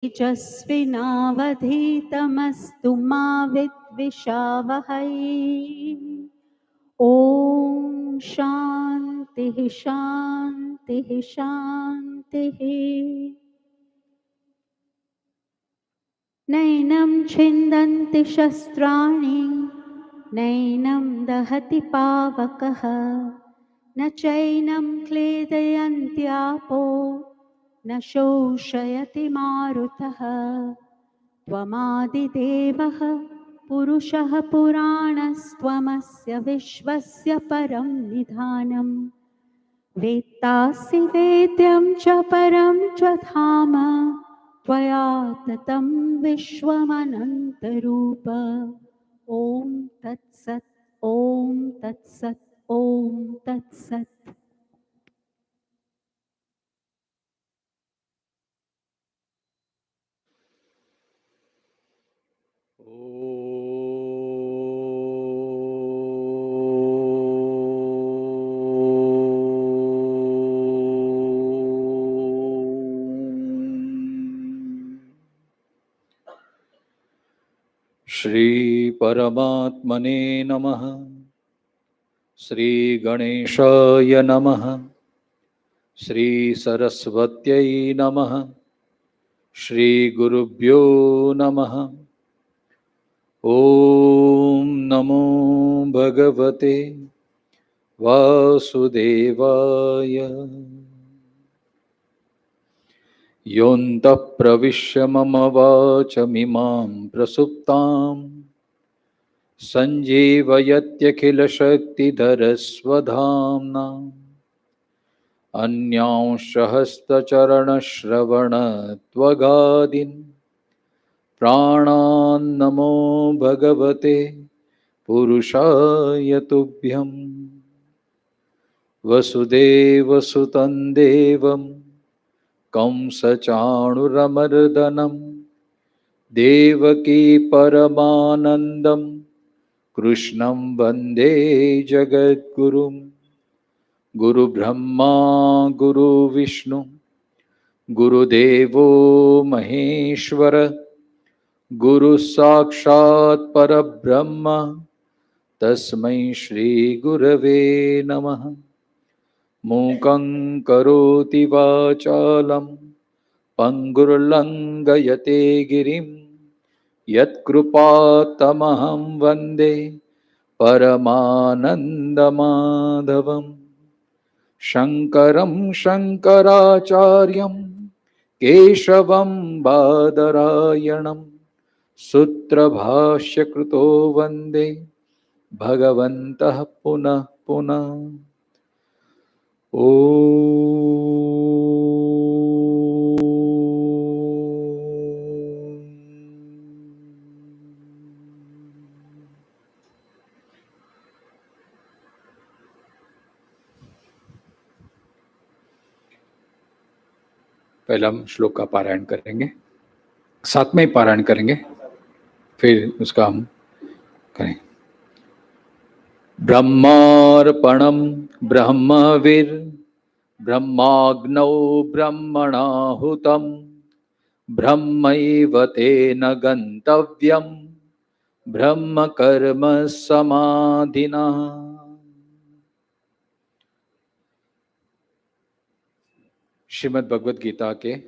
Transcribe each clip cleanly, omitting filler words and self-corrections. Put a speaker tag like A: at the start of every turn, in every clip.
A: तेजस्विनावधीतमस्तु मा विद्विषावहै। ॐ शान्तिः शान्तिः शान्तिः। नैनं छिन्दन्ति शस्त्राणि नैनं दहति पावकः न चैनं क्लेदयन्त्यापो न शोषयति मारुतः। त्वमादिदेवः पुरुषः पुराणस्त्वमस्य विश्वस्य परं निधानम्। वेत्तासि वेद्यं च परं च धाम त्वया ततं विश्वमनन्तरूप। ॐ तत्सत् ॐ तत्सत् ॐ तत्सत्।
B: श्री परमात्मने नमः। श्री गणेशाय नमः। श्री सरस्वत्यै नमः। श्री गुरुभ्यो नमः। ओम नमो भगवते वासुदेवाय। योऽन्तः प्रविश्य मम वाचमिमां प्रसुप्ताम् सञ्जीवयत्यखिलशक्तिधरस्वधाम्ना। अन्यांश्च हस्तचरणश्रवणत्वगादीन् प्राणान्नमो भगवते पुरुषाय तुभ्यम्। वसुदेवसुतं देवं कंसचाणूरमर्दनं देवकी परमानन्दं कृष्णं वन्दे जगद्गुरुं। गुरुब्रह्मा गुरुविष्णु गुरुदेवो महेश्वर गुरुसाक्षात् परब्रह्म तस्मै श्रीगुरवे नमः। मूकं करोति वाचालं पङ्गुर्लङ्घयते गिरिं यत्कृपातमहं वन्दे परमानन्दमाधवम्। शङ्करं शङ्कराचार्यं केशवं बादरायणं सूत्रभाष्यकृतो वन्दे भगवन्तः पुनः पुनः। ओ पहले हम श्लोक का पारायण करेंगे, साथ में ही पारायण करेंगे, फिर उसका हम करें। ब्रह्मार्पणं ब्रह्मविर् ब्रह्माग्नौ ब्रह्मणाहुतं ब्रह्मैव तेन गन्तव्यं ब्रह्म कर्म समाधिना। श्रीमद् भगवद गीता के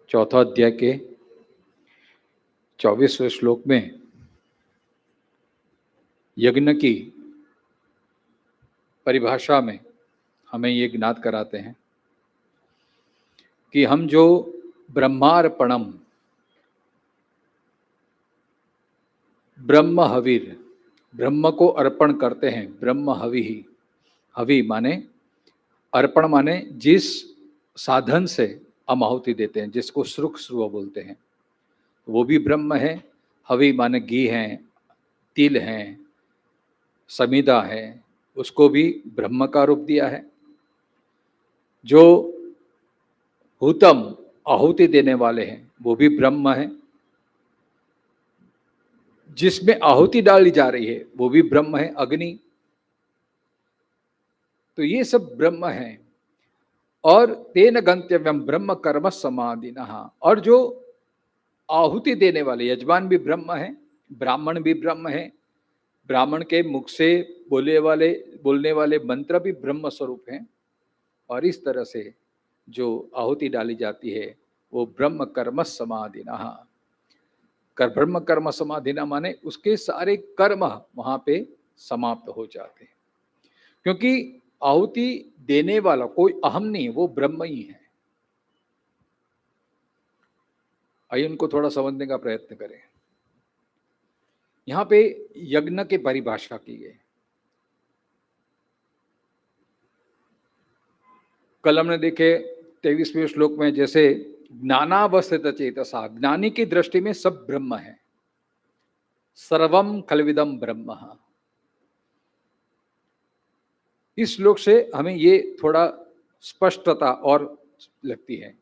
B: चौथा अध्याय के 24वें श्लोक में यज्ञ की परिभाषा में हमें ये ज्ञात कराते हैं कि हम जो ब्रह्मार्पणम ब्रह्म हविर ब्रह्म को अर्पण करते हैं। ब्रह्म हवि ही, हवि माने अर्पण माने जिस साधन से हम आहुति देते हैं, जिसको श्रुक श्रुव बोलते हैं, वो भी ब्रह्म है। हवि माने घी है, तिल है, समिधा है, उसको भी ब्रह्म का रूप दिया है। जो हुतम आहुति देने वाले हैं वो भी ब्रह्म है। जिसमें आहुति डाली जा रही है वो भी ब्रह्म है, अग्नि। तो ये सब ब्रह्म है। और तेन गंतव्यम ब्रह्म कर्म समाधिनः, और जो आहुति देने वाले यजमान भी ब्रह्म है, ब्राह्मण भी ब्रह्म है, ब्राह्मण के मुख से बोलने वाले मंत्र भी ब्रह्म स्वरूप हैं, और इस तरह से जो आहुति डाली जाती है वो ब्रह्म कर्म समाधिनः। ब्रह्म कर्म समाधिना माने उसके सारे कर्म वहां पे समाप्त हो जाते हैं, क्योंकि आहुति देने वाला कोई अहम नहीं, वो ब्रह्म ही है। आइए उनको थोड़ा समझने का प्रयत्न करें। यहां पे यज्ञ की परिभाषा की है। कल हमने देखे 23वें श्लोक में, जैसे ज्ञानावस्थित चेतसा, ज्ञानी की दृष्टि में सब ब्रह्म है, सर्वम खलविदम ब्रह्म। इस श्लोक से हमें ये थोड़ा स्पष्टता और लगती है।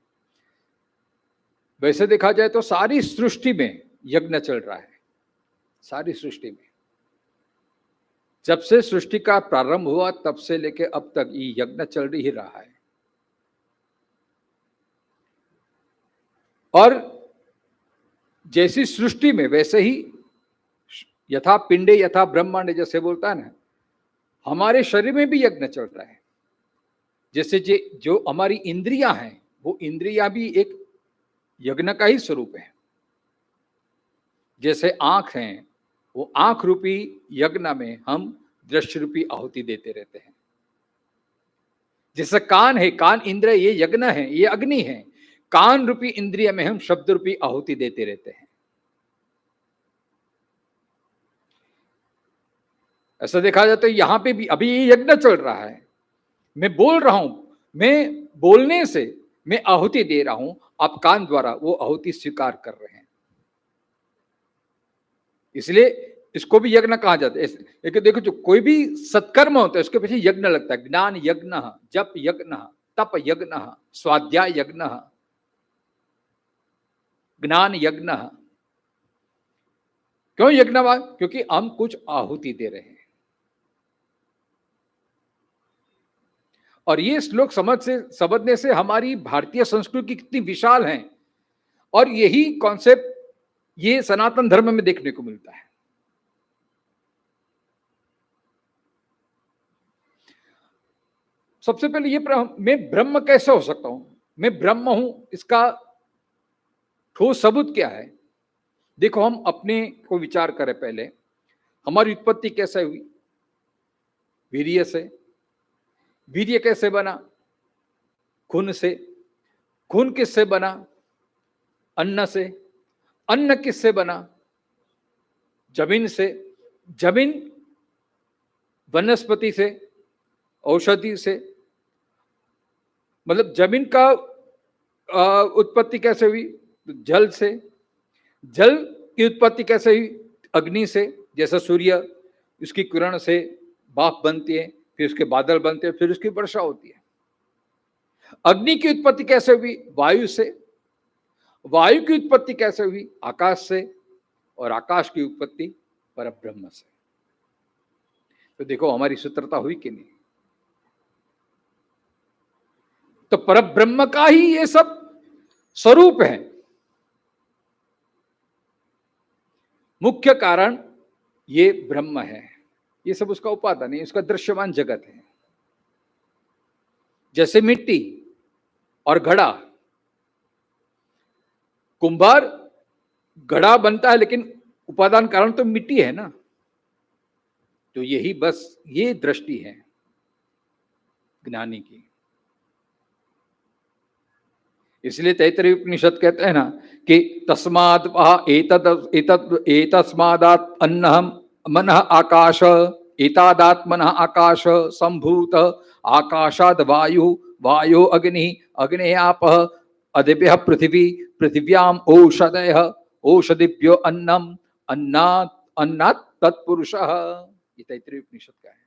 B: वैसे देखा जाए तो सारी सृष्टि में यज्ञ चल रहा है, सारी सृष्टि में जब से सृष्टि का प्रारंभ हुआ तब से लेके अब तक ये यज्ञ चल ही रहा है। और जैसी सृष्टि में वैसे ही यथा पिंडे यथा ब्रह्मांड, जैसे बोलता है ना, हमारे शरीर में भी यज्ञ चल रहा है। जैसे जो हमारी इंद्रियां हैं, वो इंद्रियां भी एक यज्ञ का ही स्वरूप है। जैसे आंख हैं, वो आंख रूपी यज्ञ में हम दृश्य रूपी आहुति देते रहते हैं। जैसे कान है, कान इंद्रिय, ये यज्ञ है, ये अग्नि है, कान रूपी इंद्रिय में हम शब्द रूपी आहुति देते रहते हैं। ऐसा देखा जाए तो यहां पे भी अभी ये यज्ञ चल रहा है। मैं बोल रहा हूं, मैं बोलने से मैं आहुति दे रहा हूं, आप कान द्वारा वो आहुति स्वीकार कर रहे हैं, इसलिए इसको भी यज्ञ कहा जाता है। लेकिन देखो, जो कोई भी सत्कर्म होता है उसके पीछे यज्ञ लगता है। ज्ञान यज्ञ, जप यज्ञ, तप यज्ञ, स्वाध्याय यज्ञ, ज्ञान यज्ञ। क्यों यज्ञवाद? क्योंकि हम कुछ आहुति दे रहे हैं। और ये श्लोक समझने से हमारी भारतीय संस्कृति कितनी विशाल है, और यही कॉन्सेप्ट ये सनातन धर्म में देखने को मिलता है। सबसे पहले ये मैं ब्रह्म कैसे हो सकता हूं, मैं ब्रह्म हूं, इसका ठोस सबूत क्या है? देखो, हम अपने को विचार करें पहले। हमारी उत्पत्ति कैसे हुई? वीर्य से। वीर्य कैसे बना? खून से। खून किससे बना? अन्न से। अन्न किससे बना? जमीन से। जमीन वनस्पति से, औषधि से। मतलब जमीन का उत्पत्ति कैसे हुई? जल से। जल की उत्पत्ति कैसे हुई? अग्नि से। जैसा सूर्य, उसकी किरण से भाप बनती है, फिर उसके बादल बनते हैं, फिर उसकी वर्षा होती है। अग्नि की उत्पत्ति कैसे हुई? वायु से। वायु की उत्पत्ति कैसे हुई? आकाश से। और आकाश की उत्पत्ति परब्रह्म से। तो देखो, हमारी सूत्रता हुई कि नहीं? तो परब्रह्म का ही ये सब स्वरूप है। मुख्य कारण ये ब्रह्म है, ये सब उसका उपादान है, उसका दृश्यमान जगत है। जैसे मिट्टी और घड़ा, कुंभार घड़ा बनता है, लेकिन उपादान कारण तो मिट्टी है ना। तो यही बस ये दृष्टि है ज्ञानी की। इसलिए तैत्तरीय उपनिषद कहते हैं ना कि तस्मात् एतस्मादात् अन्नहं मनः आकाश, एतादात् मनः आकाश संभूत, आकाशाद् वायु, वायो अग्नि, अग्ने आपः, अदिभ्यः पृथिवी, पृथिव्याम् ओषधयः, ओषधिभ्यो अन्नम्, अन्नात् अन्नात् तत्पुरुषः। ये तैत्तरीय उपनिषद का है।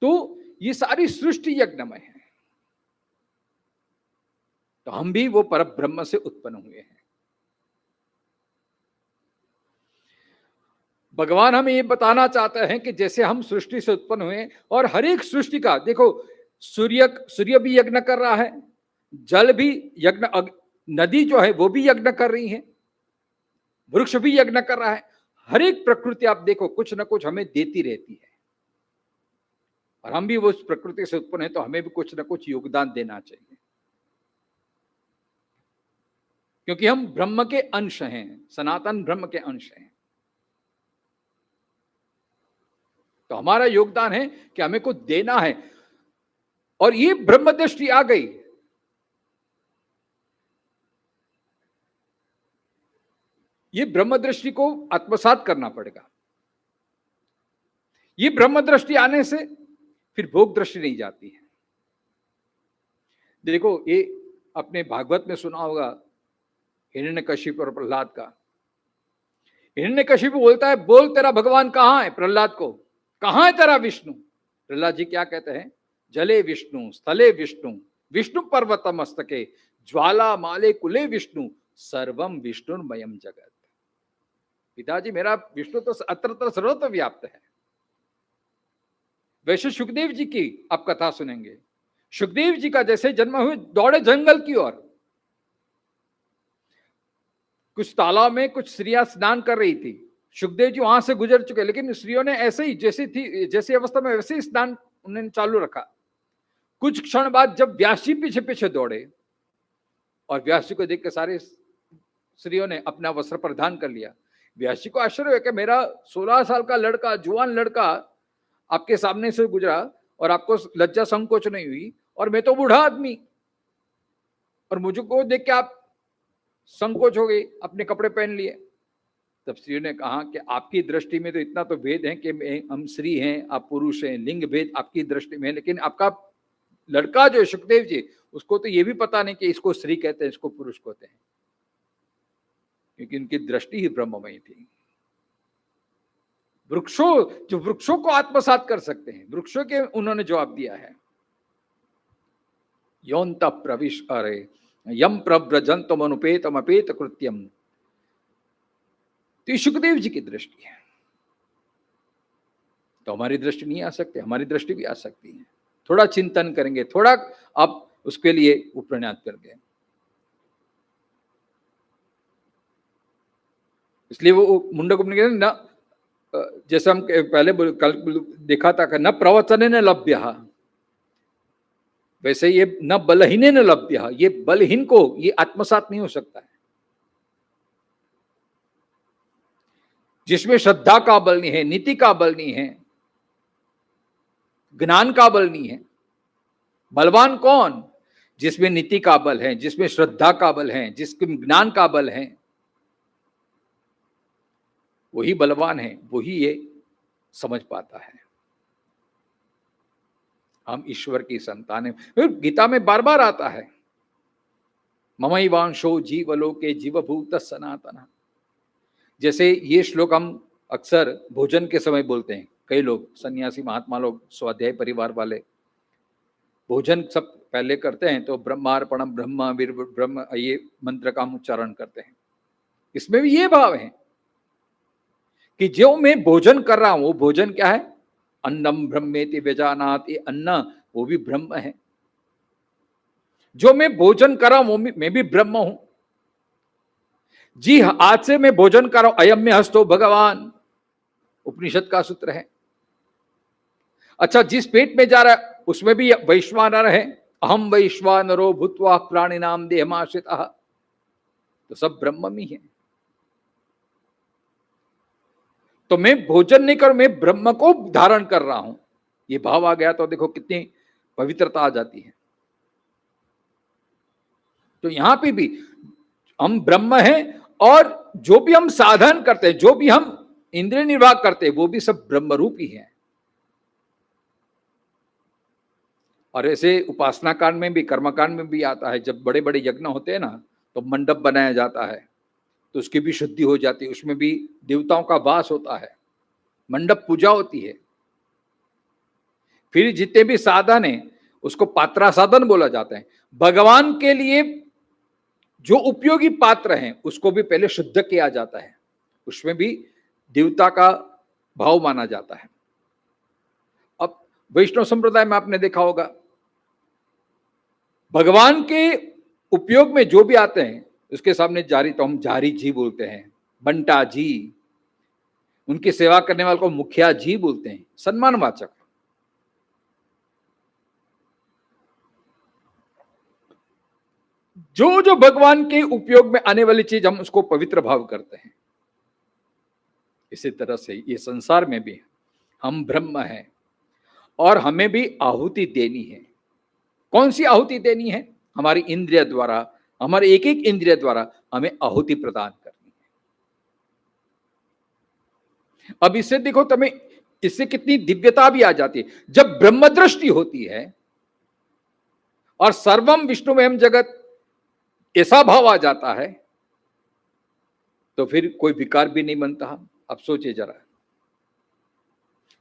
B: तो ये सारी सृष्टि यज्ञमय है। तो हम भी वो परब्रह्म से उत्पन्न हुए हैं। भगवान हमें ये बताना चाहता है कि जैसे हम सृष्टि से उत्पन्न हुए, और हर एक सृष्टि का देखो, सूर्य भी यज्ञ कर रहा है, जल भी यज्ञ, नदी जो है वो भी यज्ञ कर रही है, वृक्ष भी यज्ञ कर रहा है। हर एक प्रकृति आप देखो कुछ ना कुछ हमें देती रहती है, और हम भी वो उस प्रकृति से उत्पन्न है, तो हमें भी कुछ ना कुछ योगदान देना चाहिए, क्योंकि हम ब्रह्म के अंश हैं, सनातन ब्रह्म के अंश हैं। तो हमारा योगदान है कि हमें कुछ देना है, और ये ब्रह्म दृष्टि आ गई। ये ब्रह्म दृष्टि को आत्मसात करना पड़ेगा। ये ब्रह्म दृष्टि आने से फिर भोग दृष्टि नहीं जाती है। देखो, ये अपने भागवत में सुना होगा हिरण्यकशिपु और प्रहलाद का। हिरण्यकशिपु बोलता है, बोल तेरा भगवान कहां है? प्रहलाद को, कहां है तेरा विष्णु? प्रहलाद जी क्या कहते हैं? जले विष्णु, स्थले विष्णु, विष्णु पर्वत मस्तके, ज्वाला माले कुले विष्णु, सर्वम विष्णुर्मयम जगत। पिताजी, मेरा विष्णु तो अत्र सर्वत्र व्याप्त है। वैसे सुखदेव जी की आप कथा सुनेंगे। सुखदेव जी का जैसे जन्म हुए, दौड़े जंगल की ओर। कुछ तालाब में कुछ स्त्रियां स्नान कर रही थी, सुखदेव जी वहां से गुजर चुके, लेकिन स्त्रियों ने ऐसे ही जैसी थी, जैसी अवस्था में वैसे ही स्नान उन्होंने चालू रखा। कुछ क्षण बाद जब व्यास जी पीछे पीछे दौड़े, और व्यास जी को देख के सारे स्त्रियों ने अपना वस्त्र परिधान कर लिया। व्यास जी को आश्चर्य है कि मेरा 16 साल का लड़का, जुआन लड़का आपके सामने से गुजरा और आपको लज्जा संकोच नहीं हुई, और मैं तो बूढ़ा आदमी, और मुझको देख के आप संकोच हो गई, अपने कपड़े पहन लिए। तब स्त्रियों ने कहा कि आपकी दृष्टि में तो इतना तो भेद है कि हम स्त्री हैं, आप पुरुष हैं, लिंग भेद आपकी दृष्टि में है, लेकिन आपका लड़का जो है सुखदेव जी, उसको तो ये भी पता नहीं कि इसको स्त्री कहते हैं, इसको पुरुष कहते हैं, क्योंकि उनकी दृष्टि ही ब्रह्ममयी थी। वृक्षों को आत्मसात कर सकते हैं, वृक्षों के उन्होंने जवाब दिया है। यौन्त प्रविश अरे यम प्रव्रजंतम अनुपेतम अपेत कृत्यम। तो सुखदेव जी की दृष्टि है, तो हमारी दृष्टि नहीं आ सकती, हमारी दृष्टि भी आ सकती है। थोड़ा चिंतन करेंगे, थोड़ा आप उसके लिए उपन्यास करेंगे। इसलिए वो मुंडक ना, जैसे हम पहले कल देखा था, न प्रवचन न लभ्य, वैसे ये न बलहीन न लभ्य, ये बलहीन को ये आत्मसात नहीं हो सकता है। जिसमें श्रद्धा का बल नहीं है, नीति का बल नहीं है, ज्ञान का बल नहीं है। बलवान कौन? जिसमें नीति का बल है, जिसमें श्रद्धा का बल है, जिसमें ज्ञान का बल है, वही बलवान है, वही ये समझ पाता है हम ईश्वर की संतान है। गीता में बार बार आता है, ममैवांशो जीवलोके जीवभूत सनातन। जैसे ये श्लोक हम अक्सर भोजन के समय बोलते हैं, कई लोग सन्यासी महात्मा लोग, स्वाध्याय परिवार वाले भोजन सब पहले करते हैं, तो ब्रह्मार्पणम ब्रह्म वीर ब्रह्म, ये मंत्र का हम उच्चारण करते हैं। इसमें भी ये भाव है कि जो मैं भोजन कर रहा हूं, वो भोजन क्या है? अन्नम ब्रह्मेति व्यजानाति, अन्न वो भी ब्रह्म है। जो मैं भोजन कर रहा हूं मैं भी ब्रह्म हूं। जी, आज से मैं भोजन कर रहा हूं, अयम में हस्तो भगवान, उपनिषद का सूत्र है। अच्छा, जिस पेट में जा रहा है उसमें भी वैश्वानर है, अहम वैश्वानरो भूत्वा प्राणिनाम देहमाश्रितः, तो सब ब्रह्म ही है। तो मैं भोजन नहीं करूं, मैं ब्रह्म को धारण कर रहा हूं, ये भाव आ गया तो देखो कितनी पवित्रता आ जाती है। तो यहां पे भी हम ब्रह्म हैं, और जो भी हम साधन करते हैं, जो भी हम इंद्रिय निर्वाह करते हैं, वो भी सब ब्रह्म रूप ही है। और ऐसे उपासना कांड में भी, कर्म कांड में भी आता है, जब बड़े बड़े यज्ञ होते हैं ना, तो मंडप बनाया जाता है, तो उसकी भी शुद्धि हो जाती है, उसमें भी देवताओं का वास होता है, मंडप पूजा होती है। फिर जितने भी साधन है उसको पात्रा साधन बोला जाता है। भगवान के लिए जो उपयोगी पात्र हैं उसको भी पहले शुद्ध किया जाता है, उसमें भी देवता का भाव माना जाता है। अब वैष्णव संप्रदाय में आपने देखा होगा, भगवान के उपयोग में जो भी आते हैं उसके सामने जारी तो हम जारी जी बोलते हैं, बंटा जी, उनकी सेवा करने वाले को मुखिया जी बोलते हैं, सम्मानवाचक। जो जो भगवान के उपयोग में आने वाली चीज हम उसको पवित्र भाव करते हैं। इसी तरह से ये संसार में भी हम ब्रह्म हैं और हमें भी आहुति देनी है। कौन सी आहुति देनी है? हमारी इंद्रिय द्वारा, हमारे एक एक इंद्रिय द्वारा हमें आहुति प्रदान करनी है। अब इससे देखो तुम्हें, इससे कितनी दिव्यता भी आ जाती है। जब ब्रह्म दृष्टि होती है और सर्वम विष्णुमयम जगत ऐसा भाव आ जाता है तो फिर कोई विकार भी नहीं बनता। अब सोचिए जरा,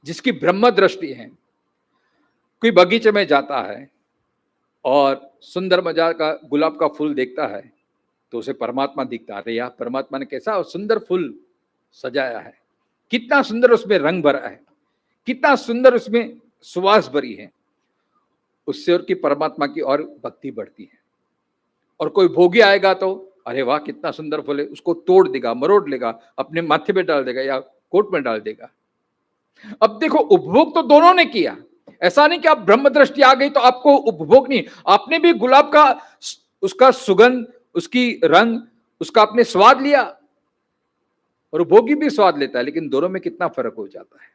B: जिसकी ब्रह्म दृष्टि है, कोई बगीचे में जाता है और सुंदर मजा का गुलाब का फूल देखता है तो उसे परमात्मा दिखता है। अरे यार, परमात्मा ने कैसा सुंदर फूल सजाया है, कितना सुंदर उसमें रंग भरा है, कितना सुंदर उसमें सुवास भरी है। उससे और की परमात्मा की और भक्ति बढ़ती है। और कोई भोगी आएगा तो अरे वाह कितना सुंदर फूल है, उसको तोड़ देगा, मरोड़ लेगा, अपने माथे पे डाल देगा या कोट में डाल देगा। अब देखो, उपभोग तो दोनों ने किया। ऐसा नहीं कि आप ब्रह्म दृष्टि आ गई तो आपको उपभोग नहीं, आपने भी गुलाब का उसका सुगंध, उसकी रंग, उसका आपने स्वाद लिया और उपभोगी भी स्वाद लेता है, लेकिन दोनों में कितना फर्क हो जाता है।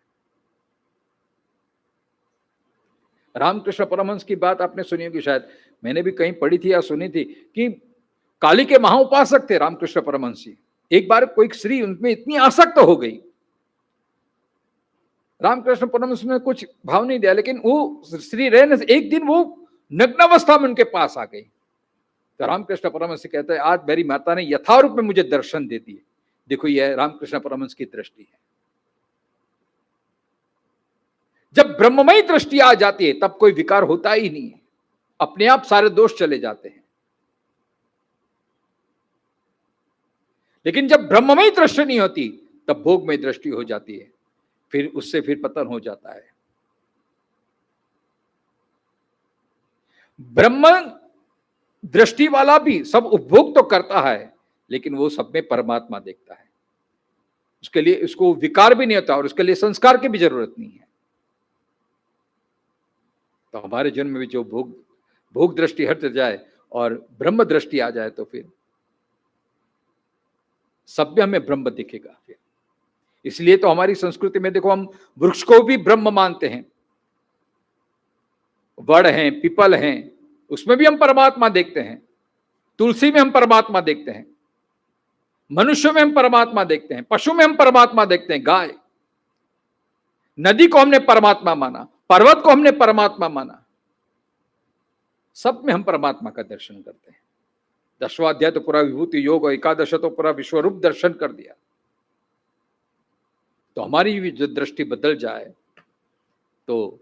B: रामकृष्ण परमहंस की बात आपने सुनी होगी, शायद मैंने भी कहीं पढ़ी थी या सुनी थी कि काली के महाउपासक थे रामकृष्ण परमहंस जी। एक बार कोई स्त्री उनमें इतनी आसक्त हो गई, रामकृष्ण परमहंस ने कुछ भाव नहीं दिया, लेकिन वो स्त्री रहने से एक दिन वो नग्नावस्था में उनके पास आ गई। तो रामकृष्ण परमहंस से कहता है, आज मेरी माता ने यथारूप में मुझे दर्शन दे दिए। देखो, यह रामकृष्ण परमहंस की दृष्टि है। जब ब्रह्ममयी दृष्टि आ जाती है तब कोई विकार होता ही नहीं है, अपने आप सारे दोष चले जाते हैं। लेकिन जब ब्रह्ममयी दृष्टि नहीं होती तब भोगमयी दृष्टि हो जाती है, फिर उससे फिर पतन हो जाता है। ब्रह्म दृष्टि वाला भी सब उपभोग तो करता है, लेकिन वो सब में परमात्मा देखता है। उसके लिए उसको विकार भी नहीं होता और उसके लिए संस्कार की भी जरूरत नहीं है। तो हमारे जन्म में भी जो भोग दृष्टि हट जाए और ब्रह्म दृष्टि आ जाए तो फिर सब में हमें ब्रह्म दिखेगा। फिर इसलिए तो हमारी संस्कृति में देखो, हम वृक्ष को भी ब्रह्म मानते हैं। वड़ हैं, पीपल हैं, उसमें भी हम परमात्मा देखते हैं। तुलसी में हम परमात्मा देखते हैं, मनुष्य में हम परमात्मा देखते हैं, पशु में हम परमात्मा देखते हैं, गाय, नदी को हमने परमात्मा माना, पर्वत को हमने परमात्मा माना। सब में हम परमात्मा का दर्शन करते हैं। 10वां अध्याय तो पूरा विभूति योग और 11 तो पूरा विश्वरूप दर्शन कर दिया। तो हमारी भी जो दृष्टि बदल जाए तो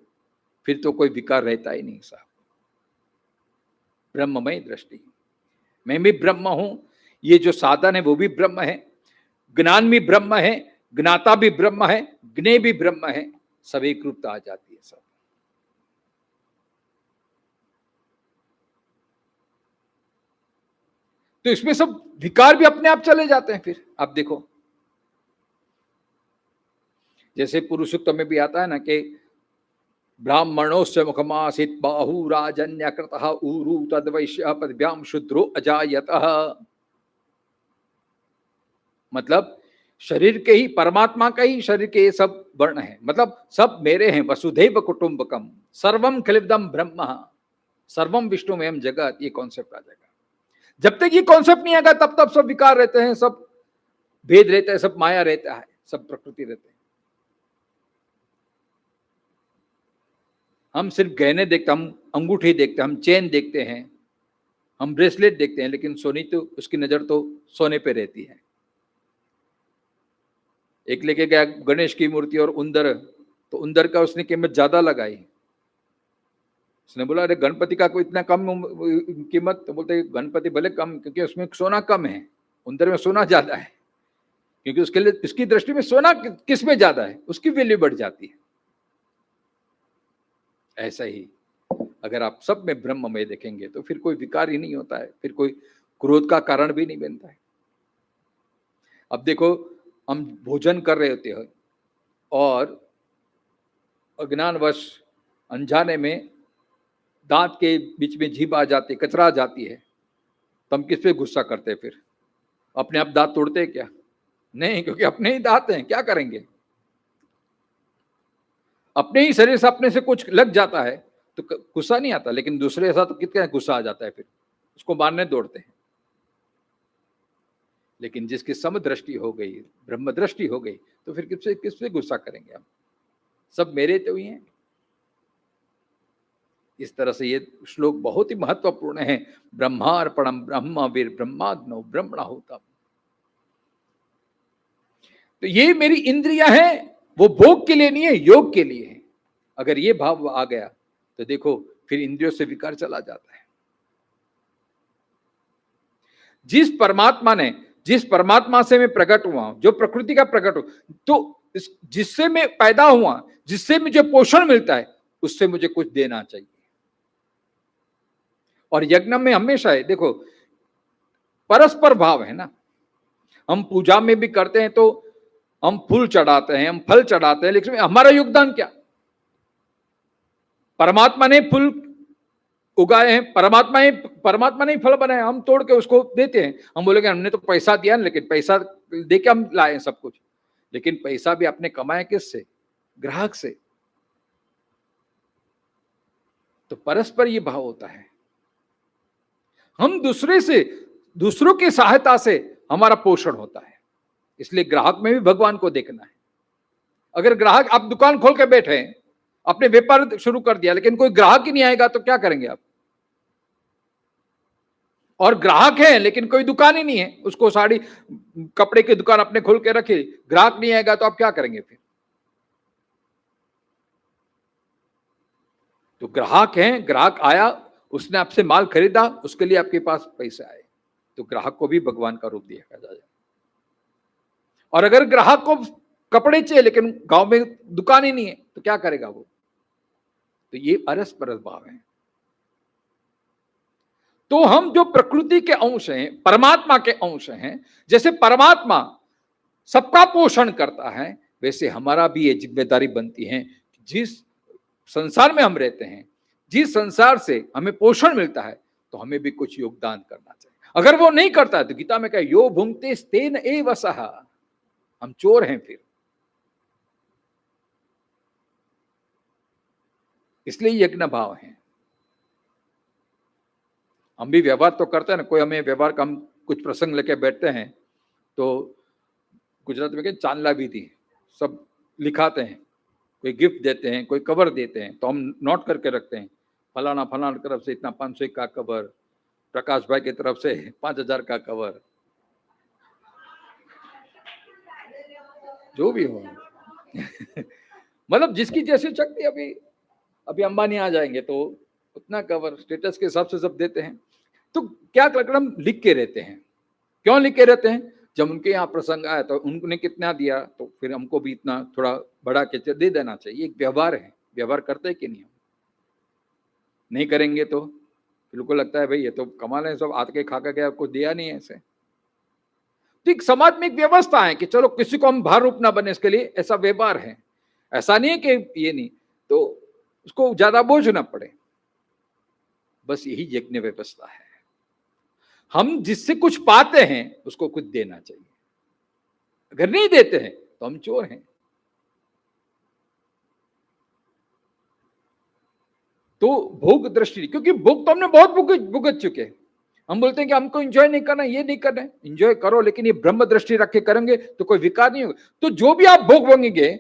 B: फिर तो कोई विकार रहता ही नहीं साहब। ब्रह्ममय दृष्टि, मैं भी ब्रह्म हूं, ये जो साधन है वो भी ब्रह्म है, ज्ञान भी ब्रह्म है, ज्ञाता भी ब्रह्म है, ज्ञेय भी ब्रह्म है, सब एक रूपता आ जाती है सब। तो इसमें सब विकार भी अपने आप चले जाते हैं। फिर आप देखो, जैसे पुरुषोक्त में भी आता है ना कि ब्राह्मणोस्य मुखमासित बाहु राजन्यकृतः ऊरु तद्वैश्य पदभ्याम शूद्रो अजायतः। मतलब शरीर के ही, परमात्मा का ही शरीर के सब वर्ण है, मतलब सब मेरे हैं। वसुधैव कुटुंबकम सर्वम खिलिदम ब्रह्म सर्वम विष्णुमयम जगत, ये कॉन्सेप्ट आ जाएगा। जब तक ये कॉन्सेप्ट नहीं आएगा तब तब सब विकार रहते हैं, सब भेद रहता है, सब माया रहता है, सब प्रकृति रहते हैं। हम सिर्फ गहने देखते, हम अंगूठी देखते हैं, हम चेन देखते हैं, हम ब्रेसलेट देखते हैं, लेकिन सोनी तो उसकी नजर तो सोने पे रहती है। एक लेके गया गणेश की मूर्ति और उंदर, तो उंदर का उसने कीमत ज्यादा लगाई। उसने बोला अरे गणपति का कोई इतना कम कीमत, तो बोलते गणपति भले कम क्योंकि उसमें सोना कम है, उंदर में सोना ज्यादा है, क्योंकि उसके लिए उसकी दृष्टि में सोना किस में ज्यादा है, उसकी वैल्यू बढ़ जाती है। ऐसा ही अगर आप सब में ब्रह्म में देखेंगे तो फिर कोई विकार ही नहीं होता है, फिर कोई क्रोध का कारण भी नहीं बनता है। अब देखो, हम भोजन कर रहे होते हैं और अज्ञानवश अनजाने में दांत के बीच में जीभ आ जाती, कचरा आ जाती है, तो हम किस पे गुस्सा करते हैं फिर? अपने आप दांत तोड़ते हैं क्या? नहीं, क्योंकि अपने ही दांत हैं, क्या करेंगे? अपने ही शरीर से अपने से कुछ लग जाता है तो गुस्सा नहीं आता, लेकिन दूसरे के साथ तो कितना गुस्सा आ जाता है, फिर उसको मारने दौड़ते हैं। लेकिन जिसकी समदृष्टि हो गई, ब्रह्म दृष्टि हो गई, तो फिर किससे गुस्सा करेंगे हम? सब मेरे तो ही हैं। इस तरह से ये श्लोक बहुत ही महत्वपूर्ण है। ब्रह्मार्पणम ब्रह्मवीर ब्रह्माग्नो ब्रह्मणाहुतम। तो ये मेरी इंद्रियां हैं, वो भोग के लिए नहीं है, योग के लिए है। अगर ये भाव आ गया तो देखो फिर इंद्रियों से विकार चला जाता है। जिस परमात्मा से मैं प्रकट हुआ हूं, जो प्रकृति का प्रकट हो, तो जिससे मैं पैदा हुआ, जिससे मुझे पोषण मिलता है, उससे मुझे कुछ देना चाहिए। और यज्ञ में हमेशा है, देखो परस्पर भाव है ना। हम पूजा में भी करते हैं तो हम फूल चढ़ाते हैं, हम फल चढ़ाते हैं, लेकिन हमारा योगदान क्या? परमात्मा ने फूल उगाए हैं, परमात्मा ने फल बनाए, हम तोड़ के उसको देते हैं। हम बोलेंगे हमने तो पैसा दिया, लेकिन पैसा दे के हम लाए सब कुछ, लेकिन पैसा भी आपने कमाया किससे? ग्राहक से। तो परस्पर ये भाव होता है। हम दूसरों की सहायता से हमारा पोषण होता है, इसलिए ग्राहक में भी भगवान को देखना है। अगर ग्राहक, आप दुकान खोल के बैठे हैं, आपने व्यापार शुरू कर दिया, लेकिन कोई ग्राहक ही नहीं आएगा तो क्या करेंगे आप? और ग्राहक है लेकिन कोई दुकान ही नहीं है, उसको साड़ी कपड़े की दुकान अपने खोल के रखी, ग्राहक नहीं आएगा तो आप क्या करेंगे फिर? तो ग्राहक है, ग्राहक आया, उसने आपसे माल खरीदा, उसके लिए आपके पास पैसे आए, तो ग्राहक को भी भगवान का रूप दिया जाए। और अगर ग्राहक को कपड़े चाहिए लेकिन गांव में दुकान ही नहीं है तो क्या करेगा वो? तो ये परस्पर भाव है। तो हम जो प्रकृति के अंश हैं, परमात्मा के अंश हैं, जैसे परमात्मा सबका पोषण करता है, वैसे हमारा भी ये जिम्मेदारी बनती है। जिस संसार में हम रहते हैं, जिस संसार से हमें पोषण मिलता है, तो हमें भी कुछ योगदान करना चाहिए। अगर वो नहीं करता है तो गीता में कहा यो भुंक्ते तेन एव सः, हम चोर हैं फिर। इसलिए यज्ञ भाव है। हम भी व्यवहार तो करते हैं ना, कोई हमें व्यवहार का, हम कुछ प्रसंग लेके बैठते हैं तो गुजरात में क्या चांदला विधि सब लिखाते हैं, कोई गिफ्ट देते हैं, कोई कवर देते हैं, तो हम नोट करके रखते हैं, फलाना फलाना तरफ से इतना 500 का कवर, प्रकाश भाई की तरफ से 5000 का कवर, जो भी हो। मतलब जिसकी जैसी शक्ति। अभी अंबानी आ जाएंगे तो उतना कवर स्टेटस के हिसाब से सब देते हैं। तो क्या करके हम लिख के रहते हैं। क्यों लिख के रहते हैं? जब उनके यहाँ प्रसंग आया तो उन्होंने कितना दिया, तो फिर हमको भी इतना थोड़ा बढ़ा के दे देना चाहिए। एक व्यवहार है, व्यवहार करते हैं कि नहीं? नहीं करेंगे तो बिल्कुल लगता है भाई ये तो कमाल है, सब आके खा के गया, कुछ दिया नहीं है ऐसे। तो एक समाज में एक व्यवस्था है कि चलो किसी को हम भार रूप ना बने, इसके लिए ऐसा व्यवहार है। ऐसा नहीं है कि ये नहीं, तो उसको ज्यादा बोझ ना पड़े, बस यही यज्ञ व्यवस्था है। हम जिससे कुछ पाते हैं उसको कुछ देना चाहिए, अगर नहीं देते हैं तो हम चोर हैं। तो भोग दृष्टि, क्योंकि भोग तो हमने बहुत भुगत चुके। हम बोलते हैं कि हमको एंजॉय नहीं करना, ये नहीं करना है, एंजॉय करो, लेकिन ये ब्रह्म दृष्टि रख के करेंगे तो कोई विकार नहीं होगा। तो जो भी आप भोग मांगेंगे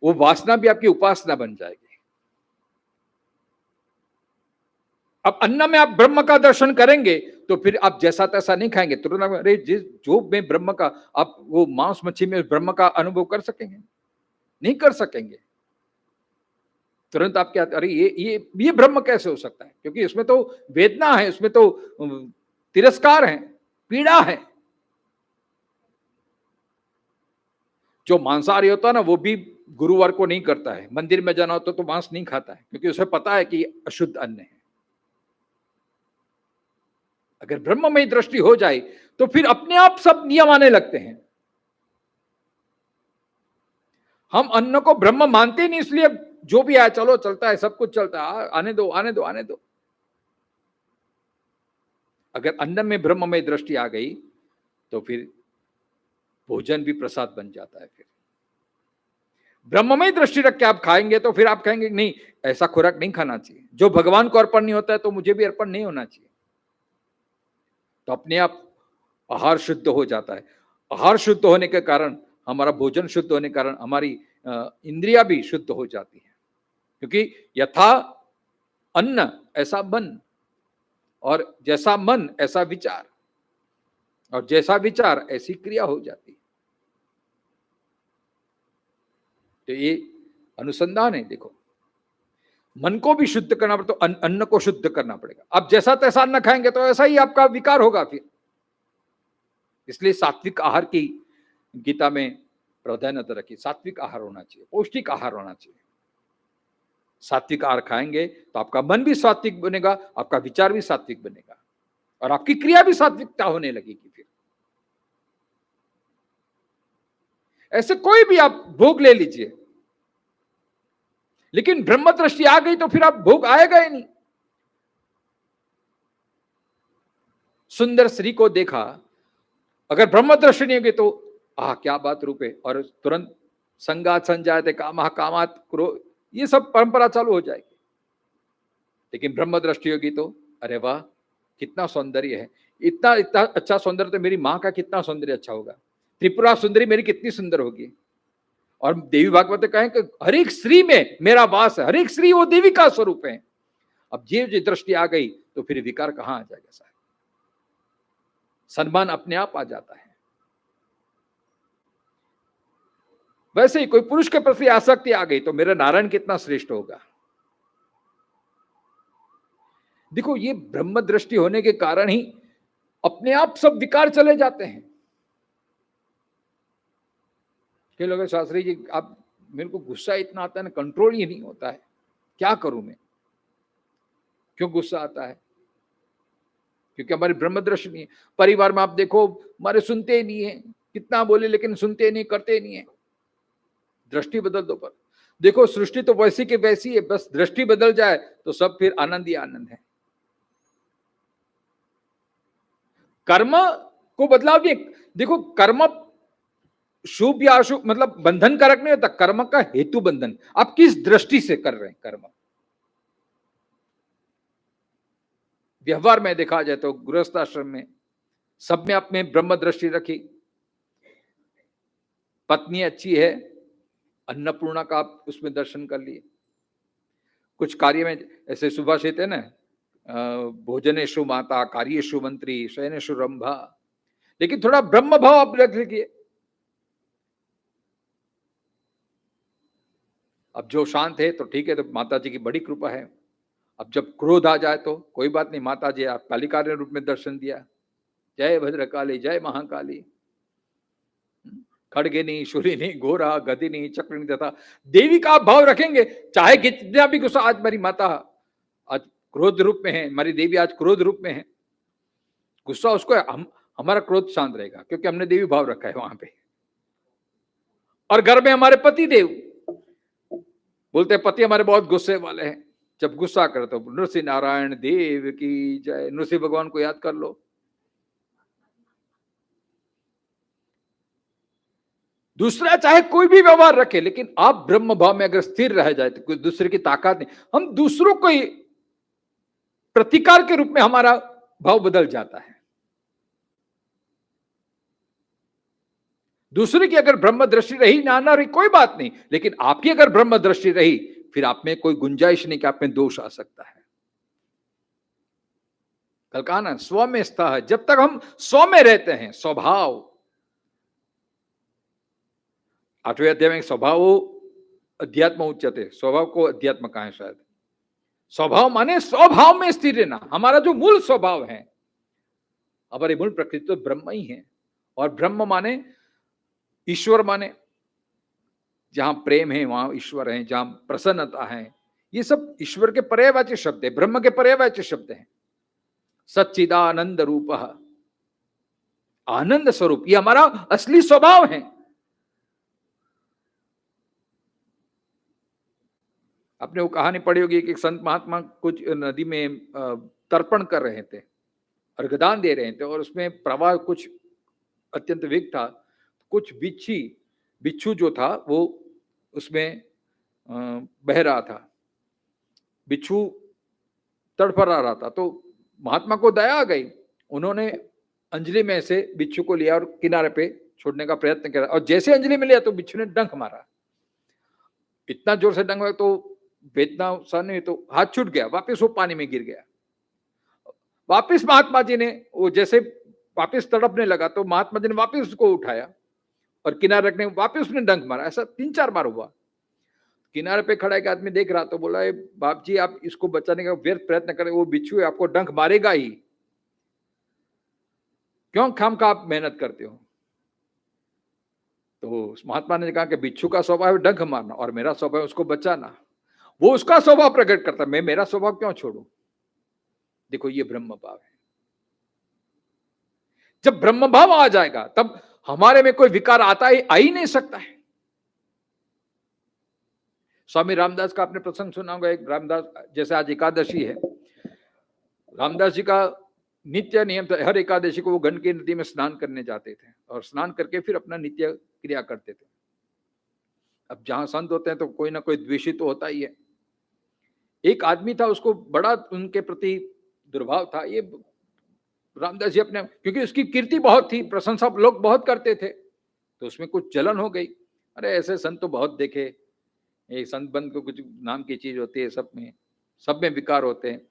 B: वो वासना भी आपकी उपासना बन जाएगी। अब अन्न में आप ब्रह्म का दर्शन करेंगे तो फिर आप जैसा तैसा नहीं खाएंगे, तुरंत अरे जो में ब्रह्म का, आप वो मांस मच्छी में ब्रह्म का अनुभव कर सकेंगे? नहीं कर सकेंगे। तुरंत आप क्या, अरे ये ब्रह्म कैसे हो सकता है? क्योंकि इसमें तो वेदना है, इसमें तो तिरस्कार है, पीड़ा है। जो मांसाहारी होता है ना, वो भी गुरुवार को नहीं करता है, मंदिर में जाना हो तो मांस नहीं खाता है, क्योंकि उसे पता है कि अशुद्ध अन्न है। अगर ब्रह्ममयी दृष्टि हो जाए तो फिर अपने आप सब नियम आने लगते हैं। हम अन्न को ब्रह्म मानते ही नहीं, इसलिए जो भी आया चलो चलता है, सब कुछ चलता है, आने दो आने दो आने दो। अगर अन्न में ब्रह्ममय दृष्टि आ गई तो फिर भोजन भी प्रसाद बन जाता है। फिर ब्रह्ममय दृष्टि रख के आप खाएंगे तो फिर आप कहेंगे नहीं, ऐसा खुराक नहीं खाना चाहिए, जो भगवान को अर्पण नहीं होता है तो मुझे भी अर्पण नहीं होना चाहिए। तो अपने आप आहार शुद्ध हो जाता है। आहार शुद्ध होने के कारण, हमारा भोजन शुद्ध होने के कारण हमारी इंद्रियां भी शुद्ध हो जाती है, क्योंकि यथा अन्न ऐसा मन, और जैसा मन ऐसा विचार, और जैसा विचार ऐसी क्रिया हो जाती है। तो ये अनुसंधान है। देखो, मन को भी शुद्ध करना पड़ता, तो अन्न को शुद्ध करना पड़ेगा। आप जैसा तैसा अन्न खाएंगे तो ऐसा ही आपका विकार होगा फिर। इसलिए सात्विक आहार की गीता में प्राधान्यता रखी। सात्विक आहार होना चाहिए, पौष्टिक आहार होना चाहिए। सात्विक आहार खाएंगे तो आपका मन भी सात्विक बनेगा, आपका विचार भी सात्विक बनेगा, और आपकी क्रिया भी सात्विकता होने लगेगी। फिर ऐसे कोई भी आप भोग ले लीजिए, लेकिन ब्रह्म दृष्टि आ गई तो फिर आप भोग आएगा ही नहीं। सुंदर स्त्री को देखा, अगर ब्रह्म दृष्टि नहीं होगी तो क्या बात रूप है, और तुरंत संगात संजायते कामः कामात् क्रोध, ये सब परंपरा चालू हो जाएगी। लेकिन ब्रह्म दृष्टि होगी तो अरे वाह, कितना सौंदर्य है, इतना इतना अच्छा सौंदर्य तो मेरी माँ का कितना सौंदर्य अच्छा होगा, त्रिपुरा सुंदरी मेरी कितनी सुंदर होगी। और देवी भागवत कहें कि हर एक स्त्री में मेरा वास है, हर एक स्त्री वो देवी का स्वरूप है। अब ये दृष्टि आ गई तो फिर विकार कहां आ जाएगा साहब, सम्मान अपने आप आ जाता है। वैसे ही कोई पुरुष के प्रति आसक्ति आ गई तो मेरा नारायण कितना श्रेष्ठ होगा। देखो, ये ब्रह्म दृष्टि होने के कारण ही अपने आप सब विकार चले जाते हैं। कई लोग शास्त्री जी, आप मेरे को गुस्सा इतना आता है ना, कंट्रोल ही नहीं होता है, क्या करूं मैं, क्यों गुस्सा आता है? क्योंकि हमारी ब्रह्म दृष्टि नहीं है। परिवार में आप देखो, हमारे सुनते ही नहीं है, कितना बोले लेकिन सुनते नहीं, करते नहीं है। दृष्टि बदल दो। पर देखो, सृष्टि तो वैसी की वैसी है, बस दृष्टि बदल जाए तो सब फिर आनंद ही आनंद है। कर्म को बदलाव नहीं। देखो, कर्म शुभ या अशुभ मतलब बंधन कारक नहीं होता, कर्म का हेतु बंधन, आप किस दृष्टि से कर रहे हैं कर्म। व्यवहार में देखा जाए तो गृहस्थ आश्रम में सब में अपने ब्रह्म दृष्टि रखी, पत्नी अच्छी है, अन्नपूर्णा का आप उसमें दर्शन कर लिए। कुछ कार्य में ऐसे सुभाषित है ना, भोजनेषु माता, कार्येषु मंत्री, शयनेषु रंभा, लेकिन थोड़ा ब्रह्म भाव आप रख लीजिए। अब जो शांत है तो ठीक है, तो माता जी की बड़ी कृपा है। अब जब क्रोध आ जाए तो कोई बात नहीं, माता जी आप कालिका रूप में दर्शन दिया, जय भद्रकाली जय महाकाली, खड़गिनी शूलिनी घोरा गदिनी चक्रिणी, तथा देवी का आप भाव रखेंगे, चाहे कितना भी गुस्सा। आज मेरी माता आज क्रोध रूप में है, हमारी देवी आज क्रोध रूप में है, गुस्सा उसको हमारा क्रोध शांत रहेगा, क्योंकि हमने देवी भाव रखा है वहां पे। और घर में हमारे पति देव बोलते हैं, पति हमारे बहुत गुस्से वाले हैं, जब गुस्सा करे तो नृसिंह नारायण देव की जय, नृसिंह भगवान को याद कर लो। दूसरा चाहे कोई भी व्यवहार रखे, लेकिन आप ब्रह्म भाव में अगर स्थिर रह जाए तो कोई दूसरे की ताकत नहीं। हम दूसरों को ही प्रतिकार के रूप में हमारा भाव बदल जाता है। दूसरे की अगर ब्रह्म दृष्टि रही ना रही कोई बात नहीं, लेकिन आपकी अगर ब्रह्म दृष्टि रही फिर आप में कोई गुंजाइश नहीं कि आप में दोष आ सकता है। कल कहा ना, स्व में स्था है। जब तक हम स्व में रहते हैं, स्वभाव, 8वें अध्याय में स्वभाव अध्यात्म उच्चते, स्वभाव को अध्यात्म कहा है शायद। स्वभाव माने स्वभाव में स्थिर रहना। हमारा जो मूल स्वभाव है, हमारी मूल प्रकृति तो ब्रह्म ही है। और ब्रह्म माने ईश्वर, माने जहां प्रेम है वहां ईश्वर है, जहां प्रसन्नता है, ये सब ईश्वर के पर्यायवाची शब्द है, ब्रह्म के पर्यायवाची शब्द हैं। सच्चिदानंद रूप, आनंद स्वरूप, ये हमारा असली स्वभाव है। आपने वो कहानी पढ़ी होगी कि एक संत महात्मा कुछ नदी में तर्पण कर रहे थे, अर्घदान दे रहे थे, और उसमें प्रवाह कुछ अत्यंत वेग था। कुछ बिच्छू जो था वो उसमें बह रहा था, बिच्छू तड़फड़ा रहा था। तो महात्मा को दया आ गई, उन्होंने अंजलि में से बिच्छू को लिया और किनारे पे छोड़ने का प्रयत्न किया, और जैसे अंजलि में लिया तो बिच्छू ने डंक मारा। इतना जोर से डंक मारा तो वेदना सा नहीं, तो हाथ छूट गया, वापस वो पानी में गिर गया। वापस महात्मा जी ने वो जैसे वापस तड़पने लगा तो महात्मा जी ने वापस उसको उठाया और किनारे रखने वापस उसने डंक मारा। ऐसा 3-4 बार हुआ। किनारे पे खड़ा एक आदमी देख रहा तो बोला, बाप जी आप इसको बचाने का व्यर्थ प्रयत्न करें, वो बिच्छू है, आपको डंक मारेगा ही, क्यों खामखा आप मेहनत करते हो। तो उस महात्मा ने कहा कि बिच्छू का स्वभाव है डंक मारना और मेरा स्वभाव है उसको बचाना। वो उसका स्वभाव प्रकट करता, मैं मेरा स्वभाव क्यों छोड़ू। देखो ये ब्रह्म भाव है। जब ब्रह्म भाव आ जाएगा तब हमारे में कोई विकार आता ही आ ही नहीं सकता है। स्वामी रामदास का आपने प्रसंग सुना होगा। एक रामदास, जैसे आज एकादशी है, रामदास जी का नित्य नियम था, हर एकादशी को वो गंडकी नदी में स्नान करने जाते थे और स्नान करके फिर अपना नित्य क्रिया करते थे। अब जहां संत होते हैं तो कोई ना कोई द्वेषी तो होता ही है। एक आदमी था, उसको बड़ा उनके प्रति दुर्भाव था। ये रामदास जी अपने, क्योंकि उसकी कीर्ति बहुत थी, प्रशंसा लोग बहुत करते थे, तो उसमें कुछ जलन हो गई। अरे ऐसे संत तो बहुत देखे, एक संत बंद को कुछ नाम की चीज होती है, सब में विकार होते हैं।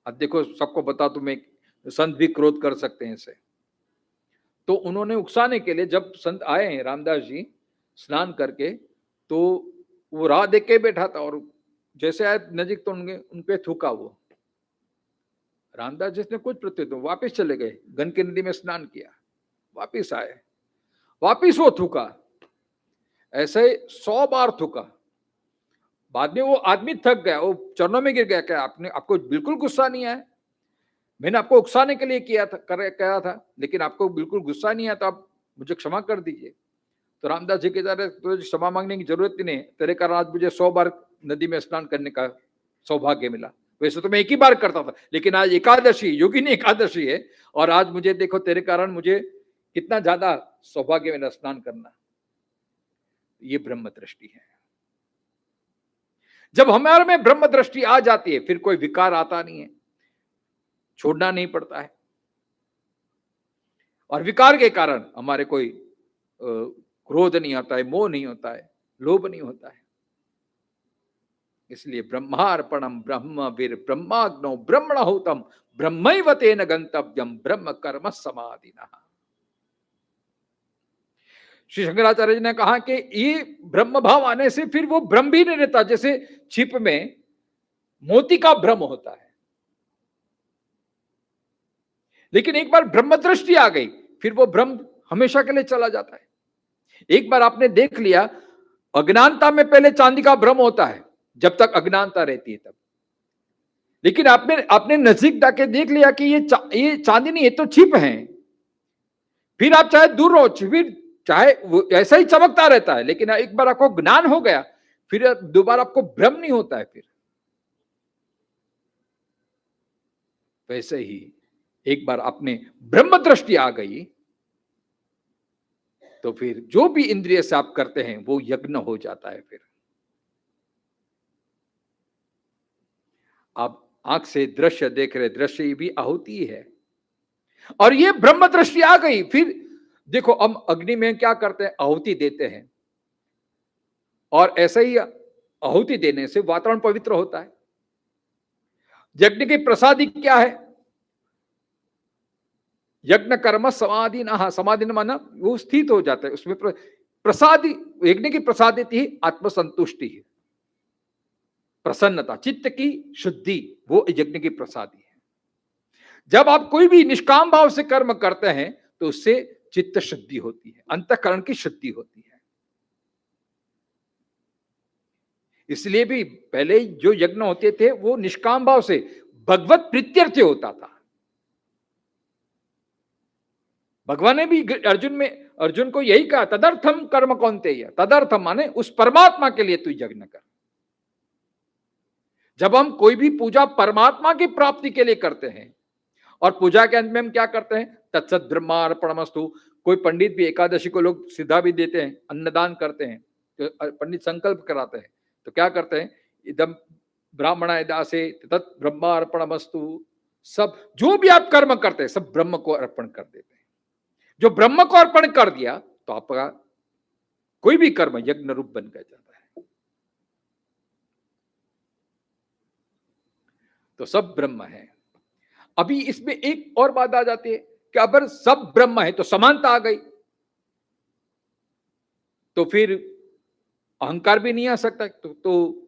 B: अब देखो सबको बता तो मैं, संत भी क्रोध कर सकते हैं इसे। तो उन्होंने उकसाने के लिए, जब संत आए हैं रामदास जी स्नान करके, तो वो राह देख के बैठा था और जैसे आए नजीक तो उन पे थूका वो। रामदास जी ने कुछ प्रत्युत्तर, वापिस चले गए, गंडकी नदी में स्नान किया, वापिस आए, वापिस वो थूका, ऐसे 100 बार थूका। बाद में वो आदमी थक गया, वो चरणों में गिर गया, क्या आपको बिल्कुल गुस्सा नहीं आया? मैंने आपको उकसाने के लिए किया था, लेकिन आपको बिल्कुल गुस्सा नहीं आया, तो आप मुझे क्षमा कर दीजिए। तो रामदास जी के जा रहे, तो क्षमा मांगने की जरूरत ही नहीं, तेरे कारण आज मुझे 100 बार नदी में स्नान करने का सौभाग्य मिला। वैसे तो मैं एक ही बार करता था, लेकिन आज एकादशी, योगिनी एकादशी है, और आज मुझे देखो तेरे कारण मुझे कितना ज्यादा सौभाग्य मिला स्नान करना। ये ब्रह्म दृष्टि है। जब हमारे में ब्रह्म दृष्टि आ जाती है, फिर कोई विकार आता नहीं है, छोड़ना नहीं पड़ता है। और विकार के कारण हमारे कोई क्रोध नहीं आता है, मोह नहीं होता है, लोभ नहीं होता है। इसलिए ब्रह्मार्पणम ब्रह्म वीर ब्रह्माग्नो ब्रह्मणहुतम ब्रह्मैव तेन गंतव्यम ब्रह्म कर्म समाधिना। श्री शंकराचार्य जी ने कहा कि ये ब्रह्म भाव आने से फिर वो ब्रह्म भी नहीं रहता। जैसे छिप में मोती का भ्रम होता है, लेकिन एक बार ब्रह्म दृष्टि आ गई, फिर वो भ्रम हमेशा के लिए चला जाता है। एक बार आपने देख लिया, अज्ञानता में पहले चांदी का भ्रम होता है, जब तक अज्ञानता रहती है तब। लेकिन आपने नजदीक जाके देख लिया कि ये चांदी नहीं, ये तो छिप है, फिर आप चाहे दूर रहो, फिर चाहे वो ऐसा ही चमकता रहता है, लेकिन एक बार आपको ज्ञान हो गया, फिर दोबारा आपको भ्रम नहीं होता है। फिर वैसे ही एक बार आपने ब्रह्म दृष्टि आ गई, तो फिर जो भी इंद्रिय से आप करते हैं वो यज्ञ हो जाता है। फिर आप आंख से दृश्य देख रहे, दृश्य भी आहुति है, और ये ब्रह्म दृष्टि आ गई। फिर देखो हम अग्नि में क्या करते हैं, आहुति देते हैं, और ऐसे ही आहुति देने से वातावरण पवित्र होता है। यज्ञ की प्रसादी क्या है? यज्ञ कर्म समाधि न, समाधि न माना वो स्थित हो जाता है उसमें। प्रसादी, यज्ञ की प्रसादी थी आत्मसंतुष्टि, प्रसन्नता, चित्त की शुद्धि, वो यज्ञ की प्रसादी है। जब आप कोई भी निष्काम भाव से कर्म करते हैं तो उससे चित्त शुद्धि होती है, अंतःकरण की शुद्धि होती है। इसलिए भी पहले जो यज्ञ होते थे वो निष्काम भाव से भगवत प्रीत्यर्थ होता था। भगवान ने भी अर्जुन को यही कहा, तदर्थम कर्म कौन्तेय, तदर्थम माने उस परमात्मा के लिए तू यज्ञ कर। जब हम कोई भी पूजा परमात्मा की प्राप्ति के लिए करते हैं, और पूजा के अंत में हम क्या करते हैं, तत्सत ब्रह्मार्पणमस्तु। कोई पंडित भी एकादशी को लोग सीधा भी देते हैं, अन्नदान करते हैं, तो पंडित संकल्प कराते हैं, तो क्या करते हैं, इदम ब्राह्मणाय दासे तत् ब्रह्मार्पणमस्तु। सब जो भी आप कर्म करते हैं सब ब्रह्म को अर्पण कर देते हैं। जो ब्रह्म को अर्पण कर दिया तो आपका कोई भी कर्म यज्ञ रूप बन गया जाता है। तो सब ब्रह्म है। अभी इसमें एक और बात आ जाती है कि अगर सब ब्रह्म है तो समानता आ गई, तो फिर अहंकार भी नहीं आ सकता। तो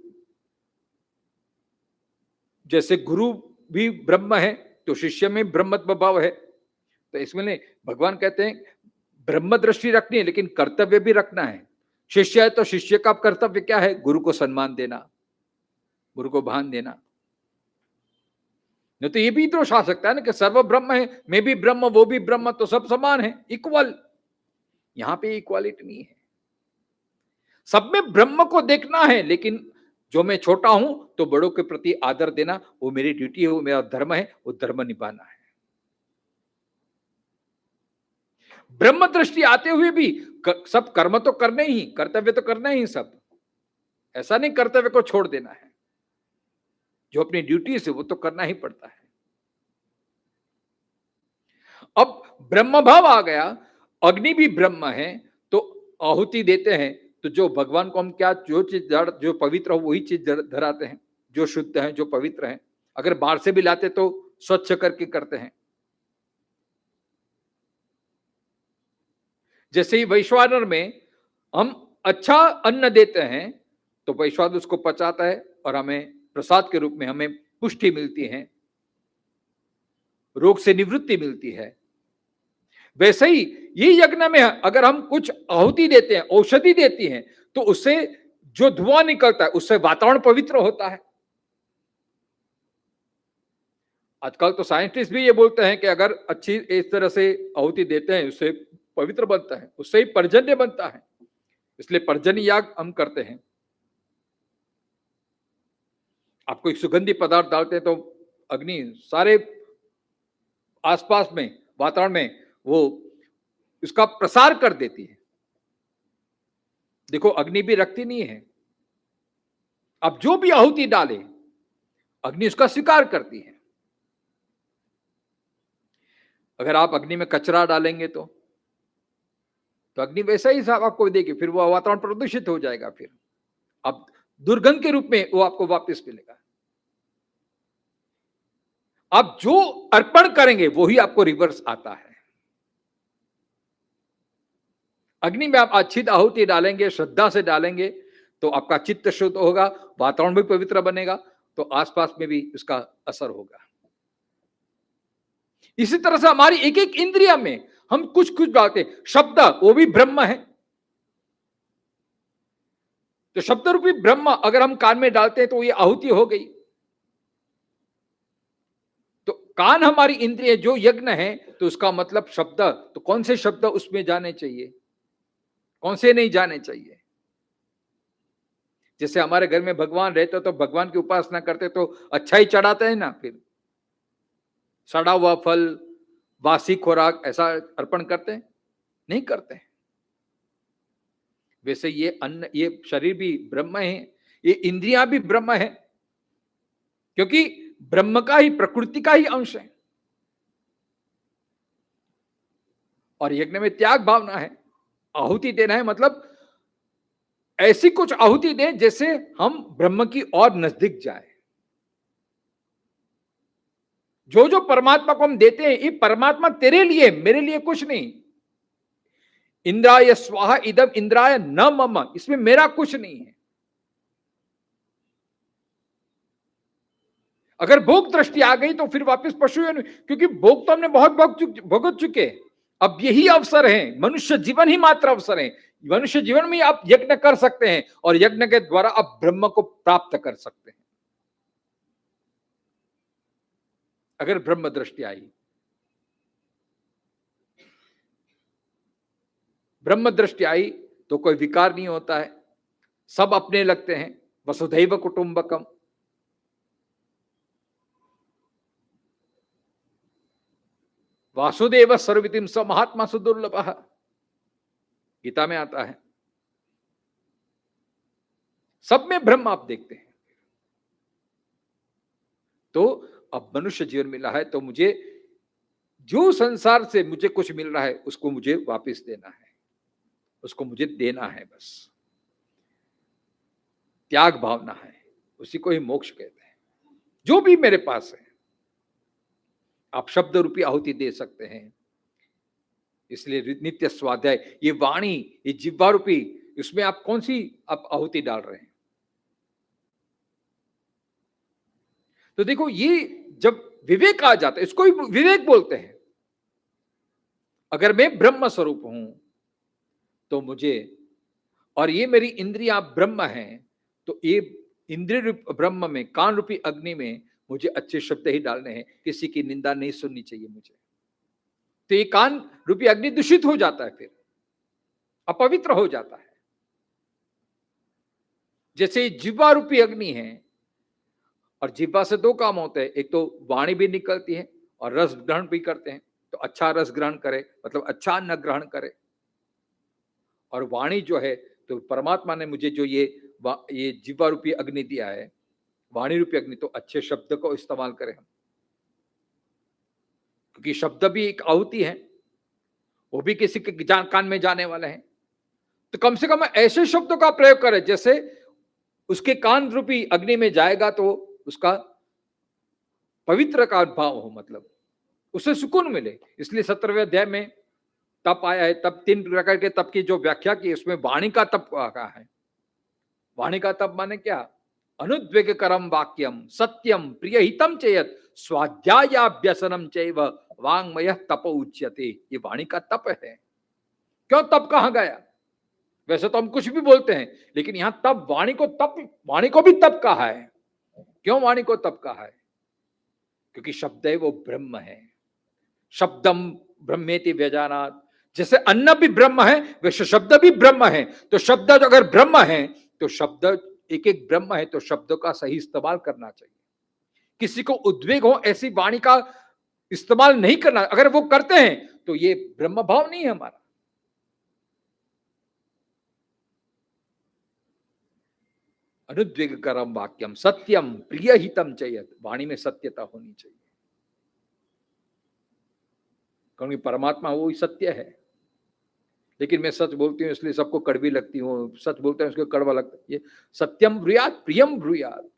B: जैसे गुरु भी ब्रह्म है तो शिष्य में ब्रह्मत्व भाव है। तो इसमें भगवान कहते हैं ब्रह्म दृष्टि रखनी है, लेकिन कर्तव्य भी रखना है। शिष्य है तो शिष्य का कर्तव्य क्या है, गुरु को सम्मान देना, गुरु को भान देना। नहीं तो ये भी दोष आ सकता है ना कि सर्व ब्रह्म है, मैं भी ब्रह्म वो भी ब्रह्म, तो सब समान है, इक्वल। यहां पे इक्वालिटी नहीं है। सब में ब्रह्म को देखना है, लेकिन जो मैं छोटा हूं तो बड़ों के प्रति आदर देना वो मेरी ड्यूटी है, वो मेरा धर्म है, वो धर्म निभाना है। ब्रह्म दृष्टि आते हुए भी सब कर्म तो करने ही, कर्तव्य तो करना ही सब। ऐसा नहीं कर्तव्य को छोड़ देना है, जो अपनी ड्यूटी से वो तो करना ही पड़ता है। अब ब्रह्म भाव आ गया, अग्नि भी ब्रह्म है, तो आहुति देते हैं तो जो भगवान को हम क्या, जो चीज जो पवित्र हो वही चीज धराते हैं, जो शुद्ध है, जो पवित्र है। अगर बाहर से भी लाते तो स्वच्छ करके करते हैं। जैसे ही वैश्वानर में हम अच्छा अन्न देते हैं तो वैश्वानर उसको पचाता है और हमें प्रसाद के रूप में हमें पुष्टि मिलती है, रोग से निवृत्ति मिलती है। वैसे ही ये यज्ञ में अगर हम कुछ आहुति देते हैं, औषधि देती हैं, तो उससे जो धुआं निकलता है उससे वातावरण पवित्र होता है। आजकल तो साइंटिस्ट भी ये बोलते हैं कि अगर अच्छी इस तरह से आहुति देते हैं उससे पवित्र बनता है, उससे ही पर्जन्य बनता है, इसलिए पर्जन्य याग हम करते हैं। आप कोई सुगंधी पदार्थ डालते हैं तो अग्नि सारे आसपास में वातावरण में वो इसका प्रसार कर देती है। देखो अग्नि भी रखती नहीं है, आप जो भी आहुति डाले अग्नि उसका स्वीकार करती है। अगर आप अग्नि में कचरा डालेंगे तो अग्नि वैसा ही साफ आपको देगी, फिर वो वातावरण प्रदूषित हो जाएगा, फिर अब दुर्गंध के रूप में वो आपको वापस मिलेगा। आप जो अर्पण करेंगे वही आपको रिवर्स आता है। अग्नि में आप अच्छी आहुति डालेंगे, श्रद्धा से डालेंगे तो आपका चित्त शुद्ध होगा, वातावरण भी पवित्र बनेगा, तो आसपास में भी उसका असर होगा। इसी तरह से हमारी एक एक इंद्रिया में हम कुछ कुछ डालते हैं। शब्द वो भी ब्रह्म है, तो शब्द रूपी ब्रह्म अगर हम कान में डालते हैं तो ये आहुति हो गई। तो कान हमारी इंद्रिय जो यज्ञ है, तो उसका मतलब शब्द, तो कौन से शब्द उसमें जाने चाहिए, कौन से नहीं जाने चाहिए। जैसे हमारे घर में भगवान रहते तो भगवान की उपासना करते तो अच्छा ही चढ़ाते हैं ना, फिर सड़ा हुआ फल, बासी खुराक ऐसा अर्पण करते हैं? नहीं करते हैं। वैसे ये अन्न, ये शरीर भी ब्रह्म है, ये इंद्रियां भी ब्रह्म है, क्योंकि ब्रह्म का ही, प्रकृति का ही अंश है। और यज्ञ में त्याग भावना है, आहुति देना है, मतलब ऐसी कुछ आहुति दें जैसे हम ब्रह्म की और नजदीक जाए। जो जो परमात्मा को हम देते हैं, ये परमात्मा तेरे लिए, मेरे लिए कुछ नहीं। इंद्राय स्वाहा इदम इंद्राय न मम, इसमें मेरा कुछ नहीं है। अगर भोग दृष्टि आ गई तो फिर वापस पशु, क्योंकि भोग तो हमने बहुत भोग चुके। अब यही अवसर है, मनुष्य जीवन ही मात्र अवसर है मनुष्य जीवन में आप यज्ञ कर सकते हैं और यज्ञ के द्वारा आप ब्रह्म को प्राप्त कर सकते हैं, अगर ब्रह्म दृष्टि आई। ब्रह्म दृष्टि आई तो कोई विकार नहीं होता है, सब अपने लगते हैं। वसुधैव कुटुंबकम, वासुदेव सर्वविदिम स महात्मा सुदुर्लभ, गीता में आता है। सब में ब्रह्म आप देखते हैं। तो अब मनुष्य जीवन मिला है तो मुझे जो संसार से मुझे कुछ मिल रहा है उसको मुझे वापस देना है, उसको मुझे देना है, बस त्याग भावना है, उसी को ही मोक्ष कहते हैं। जो भी मेरे पास है, आप शब्द रूपी आहुति दे सकते हैं, इसलिए नित्य स्वाध्याय, ये वाणी, ये जिह्वा रूपी, इसमें आप कौन सी आप आहुति डाल रहे हैं। तो देखो, ये जब विवेक आ जाता है, इसको ही विवेक बोलते हैं। अगर मैं ब्रह्म स्वरूप हूं तो मुझे, और ये मेरी इंद्रियां ब्रह्म हैं, तो ये इंद्रिय रूप ब्रह्म में, कान रूपी अग्नि में मुझे अच्छे शब्द ही डालने हैं, किसी की निंदा नहीं सुननी चाहिए मुझे। तो ये कान रूपी अग्नि दूषित हो जाता है, फिर अपवित्र हो जाता है। जैसे जिह्वा रूपी अग्नि है, और जिह्वा से दो काम होते हैं, एक तो वाणी भी निकलती है और रस ग्रहण भी करते हैं। तो अच्छा रस ग्रहण करे, मतलब अच्छा अन्न ग्रहण करे। और वाणी जो है, तो परमात्मा ने मुझे जो ये जिह्वा रूपी अग्नि दिया है, वाणी रूपी अग्नि, तो अच्छे शब्द को इस्तेमाल करें हम, क्योंकि शब्द भी एक आहुति है, वो भी किसी के कान में जाने वाले हैं। तो कम से कम ऐसे शब्दों का प्रयोग करें जैसे उसके कान रूपी अग्नि में जाएगा तो उसका पवित्र का भाव हो, मतलब उसे सुकून मिले। इसलिए 17वें अध्याय में तप आया है। तप 3 प्रकार के तप की जो व्याख्या की, उसमें वाणी का तप कहा है। वाणी का तप माने क्या? अनुद्वेग करम वाक्यम सत्यम प्रियहितम चेयत स्वाध्यायाभ्यसनम चैव वांग्मय तप उच्यते। ये वाणी का तप है। क्यों तप कहा गया? वैसे तो हम कुछ भी बोलते हैं, लेकिन यहां तप, वाणी को भी तप कहा है। क्यों वाणी को तप कहा है? क्योंकि शब्द है वो ब्रह्म है। शब्दम ब्रह्मेति व्यजानात। जैसे अन्न भी ब्रह्म है, वैसे शब्द भी ब्रह्म है। तो शब्द अगर ब्रह्म है तो शब्द एक एक ब्रह्म है, तो शब्दों का सही इस्तेमाल करना चाहिए। किसी को उद्वेग हो ऐसी वाणी का इस्तेमाल नहीं करना। अगर वो करते हैं तो ये ब्रह्म भाव नहीं है हमारा। अनुद्वेग करम वाक्यम सत्यम प्रियहितम चयत। वाणी में सत्यता होनी चाहिए, क्योंकि परमात्मा वो ही सत्य है। लेकिन मैं सच बोलती हूँ इसलिए सबको कड़वी लगती हूँ, सच बोलते हैं उसको कड़वा लगता है। ये सत्यम ब्रूयात प्रियम ब्रूयात।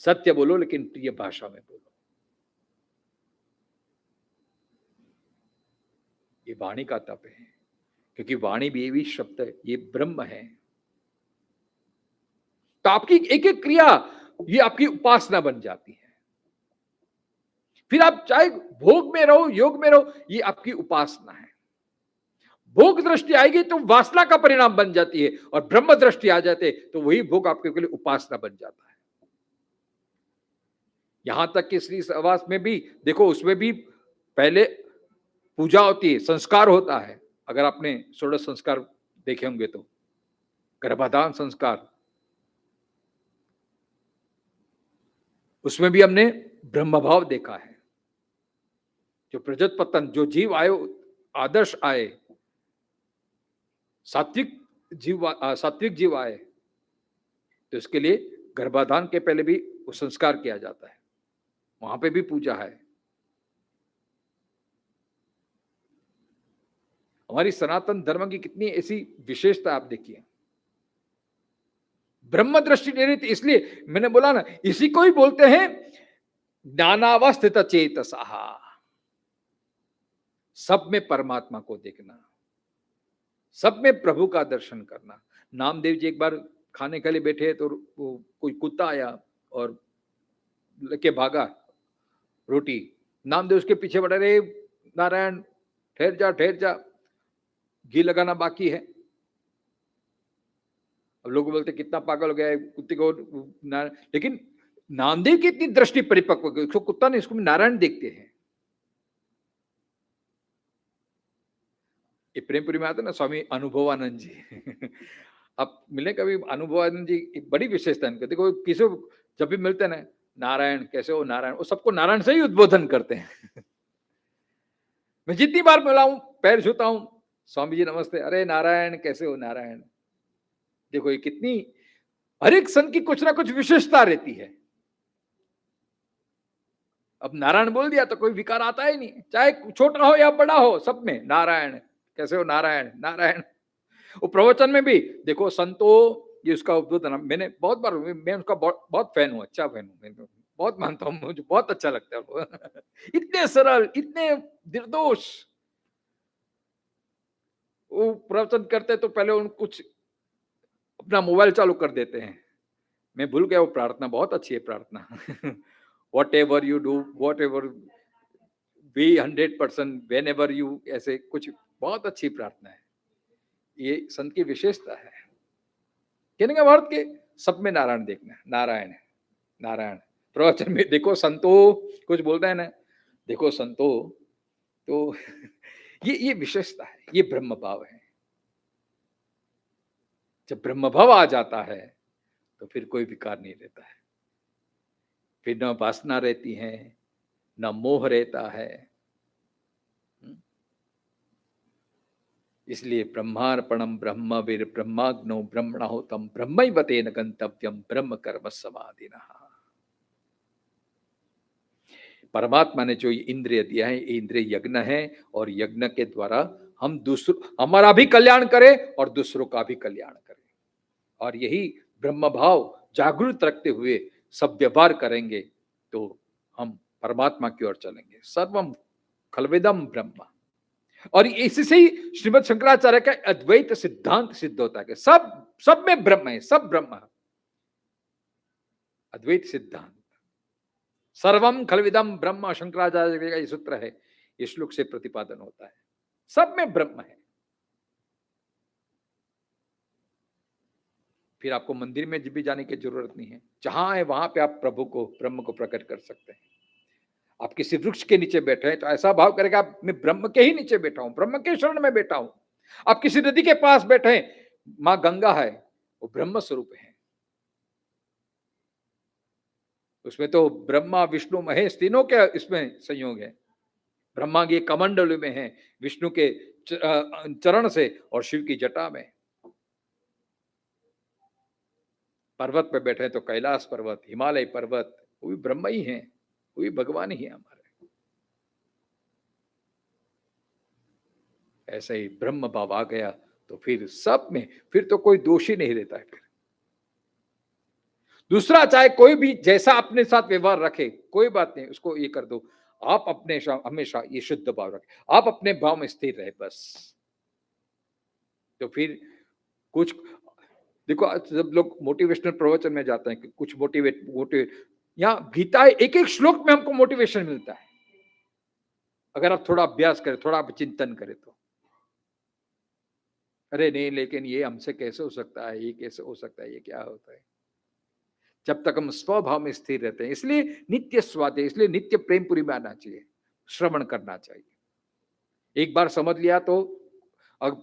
B: सत्य बोलो लेकिन प्रिय भाषा में बोलो। ये वाणी का तप है, क्योंकि वाणी भी शब्द है, ये ब्रह्म है। तो आपकी एक एक क्रिया ये आपकी उपासना बन जाती है। फिर आप चाहे भोग में रहो, योग में रहो, ये आपकी उपासना है। भोग दृष्टि आएगी तो वासना का परिणाम बन जाती है, और ब्रह्म दृष्टि आ जाते तो वही भोग आपके लिए उपासना बन जाता है। यहां तक कि श्री सहवास में भी देखो, उसमें भी पहले पूजा होती है, संस्कार होता है। अगर आपने 16 संस्कार देखे होंगे तो गर्भाधान संस्कार, उसमें भी हमने ब्रह्म भाव देखा है। जो प्रजत पतन, जो जीव आए, आदर्श आए, सात्विक जीव आए, तो इसके लिए गर्भाधान के पहले भी वो संस्कार किया जाता है, वहां पे भी पूजा है। हमारी सनातन धर्म की कितनी ऐसी विशेषता आप देखिए। ब्रह्म दृष्टि दे रही थी, इसलिए मैंने बोला ना, इसी को ही बोलते हैं ज्ञानावस्थित चेतसा। सब में परमात्मा को देखना, सब में प्रभु का दर्शन करना। नामदेव जी एक बार खाने के लिए बैठे तो वो कोई कुत्ता आया और लेके भागा रोटी। नामदेव उसके पीछे बढ़ रहे, नारायण ठहर जा, घी लगाना बाकी है। अब लोग बोलते कितना पागल हो गया है कुत्ते को लेकिन नामदेव की इतनी दृष्टि परिपक्व, इसको कुत्ता नहीं, इसको नारायण देखते हैं। ये प्रेमपुरी में आते ना स्वामी अनुभवानंद जी आप मिले कभी अनुभवानंद जी, एक बड़ी विशेषता इनके, देखो किसी को जब भी मिलते हैं ना, नारायण कैसे हो नारायण, वो सबको नारायण से ही उद्बोधन करते हैं मैं जितनी बार मिला हूं पैर छूता हूं, स्वामी जी नमस्ते, अरे नारायण कैसे हो नारायण। देखो ये कितनी, हर एक संत की कुछ ना कुछ विशेषता रहती है। अब नारायण बोल दिया तो कोई विकार आता ही नहीं, चाहे छोटा हो या बड़ा हो, सब में नारायण कैसे हो नारायण नारायण। वो प्रवचन में भी देखो संतो, ये उसका उद्बोधन मैंने बहुत बार, मैं उसका बहुत फैन हूँ, अच्छा फैन हूँ, मैं बहुत मानता हूँ, मुझे बहुत अच्छा लगता है वो इतने सरल, इतने निर्दोष। वो प्रवचन करते तो पहले उन कुछ अपना मोबाइल चालू कर देते हैं, मैं भूल गया वो प्रार्थना, बहुत अच्छी है प्रार्थना what ever you do, what ever be 100% when ever you, ऐसे कुछ बहुत अच्छी प्रार्थना है। ये संत की विशेषता है, कहने का भारत के सब में नारायण देखना, नारायण है नारायण। प्रवचन में देखो संतो कुछ बोलता है ना, देखो संतो, तो ये विशेषता है, ये ब्रह्म भाव है। जब ब्रह्म भाव आ जाता है तो फिर कोई विकार नहीं रहता है, फिर न वासना रहती है, न मोह रहता है। इसलिए ब्रह्मार्पणम ब्रह्म वीर ब्रह्माग्नो ब्रह्मणाहुतम ब्रह्मैव तेन गंतव्यम ब्रह्म कर्म समाधिनः। परमात्मा ने जो इंद्रिय दिया है, ये इंद्रिय यज्ञ है, और यज्ञ के द्वारा हम हमारा भी कल्याण करें और दूसरों का भी कल्याण करें। और यही ब्रह्म भाव जागृत रखते हुए सब व्यवहार करेंगे तो हम परमात्मा की ओर चलेंगे। सर्वम खलविदम ब्रह्म, और इसी से ही श्रीमद शंकराचार्य का अद्वैत सिद्धांत सिद्ध होता है कि सब में ब्रह्म है, सब ब्रह्म है। अद्वैत सिद्धांत सर्वम खलविदम ब्रह्म, शंकराचार्य का ये सूत्र है, इस श्लोक से प्रतिपादन होता है, सब में ब्रह्म है। फिर आपको मंदिर में भी जाने की जरूरत नहीं है, जहां है वहां पे आप प्रभु को, ब्रह्म को प्रकट कर सकते हैं। आप किसी वृक्ष के नीचे बैठे हैं तो ऐसा भाव करेगा मैं ब्रह्म के ही नीचे बैठा हूं, ब्रह्म के शरण में बैठा हूं। आप किसी नदी के पास बैठे हैं, मां गंगा है, वो ब्रह्म स्वरूप है, उसमें तो ब्रह्मा विष्णु महेश तीनों के इसमें संयोग है। ब्रह्मा की कमंडल में है, विष्णु के चरण से, और शिव की जटा में। पर्वत पे बैठे तो कैलाश पर्वत, हिमालय पर्वत, वो भी ब्रह्म ही है, वो भी भगवान ही है हमारे। ऐसे ही ब्रह्म भाव आ गया तो फिर सब में, फिर तो कोई दोष ही नहीं रहता है। फिर दूसरा चाहे कोई भी जैसा अपने साथ व्यवहार रखे, कोई बात नहीं, उसको ये कर दो, आप अपने हमेशा ये शुद्ध भाव रखे, आप अपने भाव में स्थिर रहे बस। तो फिर कुछ देखो, जब लोग मोटिवेशनल प्रवचन में जाते हैं कि कुछ मोटिवेट यहाँ गीता एक एक श्लोक में हमको मोटिवेशन मिलता है, अगर आप थोड़ा अभ्यास करें, थोड़ा आप चिंतन करें तो। अरे नहीं, लेकिन ये हमसे कैसे हो सकता है, ये कैसे हो सकता है, ये क्या होता है। जब तक हम स्वभाव में स्थिर रहते हैं, इसलिए नित्य स्वाध्याय, इसलिए नित्य प्रेमपुरी में आना चाहिए, श्रवण करना चाहिए। एक बार समझ लिया तो अब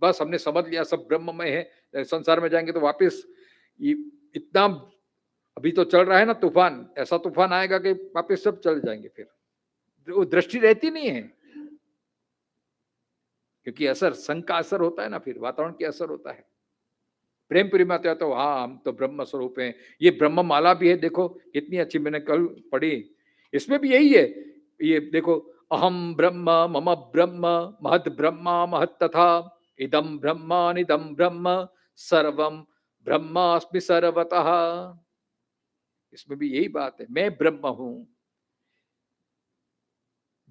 B: बस हमने समझ लिया सब ब्रह्ममय है, संसार में जाएंगे तो वापस इतना, अभी तो चल रहा है ना तूफान, ऐसा तूफान आएगा कि वापस सब चल जाएंगे, फिर वो दृष्टि रहती नहीं है, क्योंकि असर संग का असर होता है ना, फिर वातावरण की असर होता है। प्रेमपुरी में आते तो हाँ हम तो ब्रह्म स्वरूप हैं, ये ब्रह्म माला भी है, देखो कितनी अच्छी मैंने कल पढ़ी, इसमें भी यही है, ये देखो, अहम ब्रह्म मम ब्रह्म महद ब्रह्मा महत तथा इदम ब्रह्मानिदम ब्रह्म सर्वम ब्रह्मास्मि सर्वतः। इसमें भी यही बात है, मैं ब्रह्म हूं,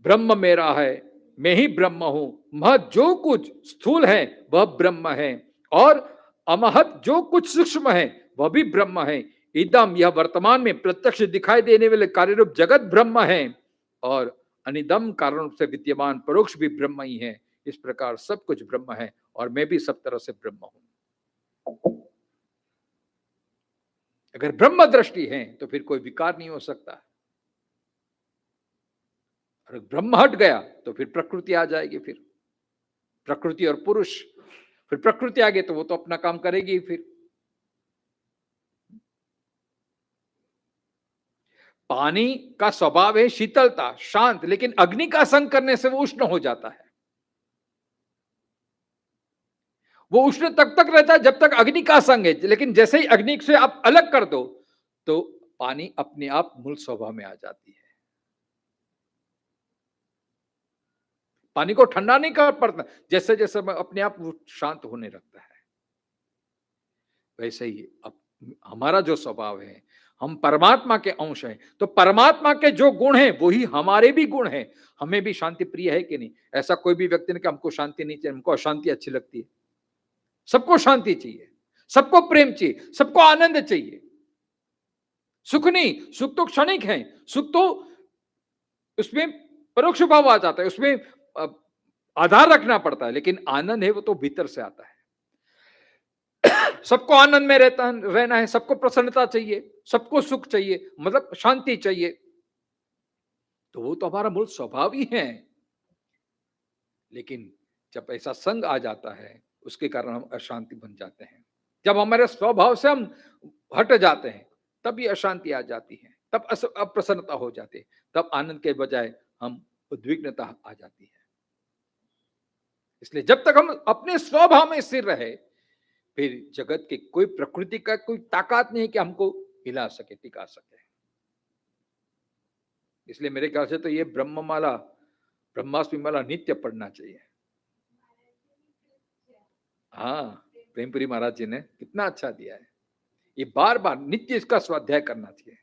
B: ब्रह्म मेरा है, मैं ही ब्रह्म हूं, महत जो कुछ स्थूल है वह ब्रह्म है, और अमहत जो कुछ सूक्ष्म है वह भी ब्रह्म है। इदम यह वर्तमान में प्रत्यक्ष दिखाई देने वाले कार्यरूप जगत ब्रह्म है, और अनिदम कारण से विद्यमान परोक्ष भी ब्रह्म ही है। इस प्रकार सब कुछ ब्रह्म है और मैं भी सब तरह से ब्रह्म हूं। अगर ब्रह्म दृष्टि है तो फिर कोई विकार नहीं हो सकता। और ब्रह्म हट गया तो फिर प्रकृति आ जाएगी, फिर प्रकृति और पुरुष, फिर प्रकृति आ गई तो वो तो अपना काम करेगी। फिर पानी का स्वभाव है शीतलता, शांत, लेकिन अग्नि का संग करने से वो उष्ण हो जाता है। वो उष्ण तब तक रहता है जब तक अग्नि का संग है, लेकिन जैसे ही अग्नि से आप अलग कर दो तो पानी अपने आप मूल स्वभाव में आ जाती है। पानी को ठंडा नहीं कर पड़ता, जैसे जैसे अपने आप वो शांत होने लगता है। वैसे ही अब हमारा जो स्वभाव है, हम परमात्मा के अंश हैं, तो परमात्मा के जो गुण हैं वही हमारे भी गुण हैं। हमें भी शांति प्रिय है कि नहीं? ऐसा कोई भी व्यक्ति नहीं कि हमको शांति नहीं चाहिए, हमको अशांति अच्छी लगती है। सबको शांति चाहिए, सबको प्रेम चाहिए, सबको आनंद चाहिए। सुख नहीं, सुख तो क्षणिक है, सुख तो उसमें परोक्ष भाव आ जाता है, उसमें आधार रखना पड़ता है, लेकिन आनंद है वो तो भीतर से आता है। सबको आनंद में रहना है, सबको प्रसन्नता चाहिए, सबको सुख चाहिए, मतलब शांति चाहिए, तो वो तो हमारा मूल स्वभाव ही है। लेकिन जब ऐसा संग आ जाता है उसके कारण हम अशांति बन जाते हैं। जब हमारे स्वभाव से हम हट जाते हैं तब ये अशांति आ जाती है, तब अप्रसन्नता हो जाती है, तब आनंद के बजाय हम उद्विग्नता आ जाती है। इसलिए जब तक हम अपने स्वभाव में स्थिर रहे, फिर जगत की कोई प्रकृति का कोई ताकत नहीं कि हमको हिला सके, टिका सके। इसलिए मेरे ख्याल से तो ये ब्रह्ममाला, ब्रह्मास्मि माला नित्य पढ़ना चाहिए। हाँ, प्रेमपुरी महाराज जी ने कितना अच्छा दिया है, ये बार बार नित्य इसका स्वाध्याय करना चाहिए।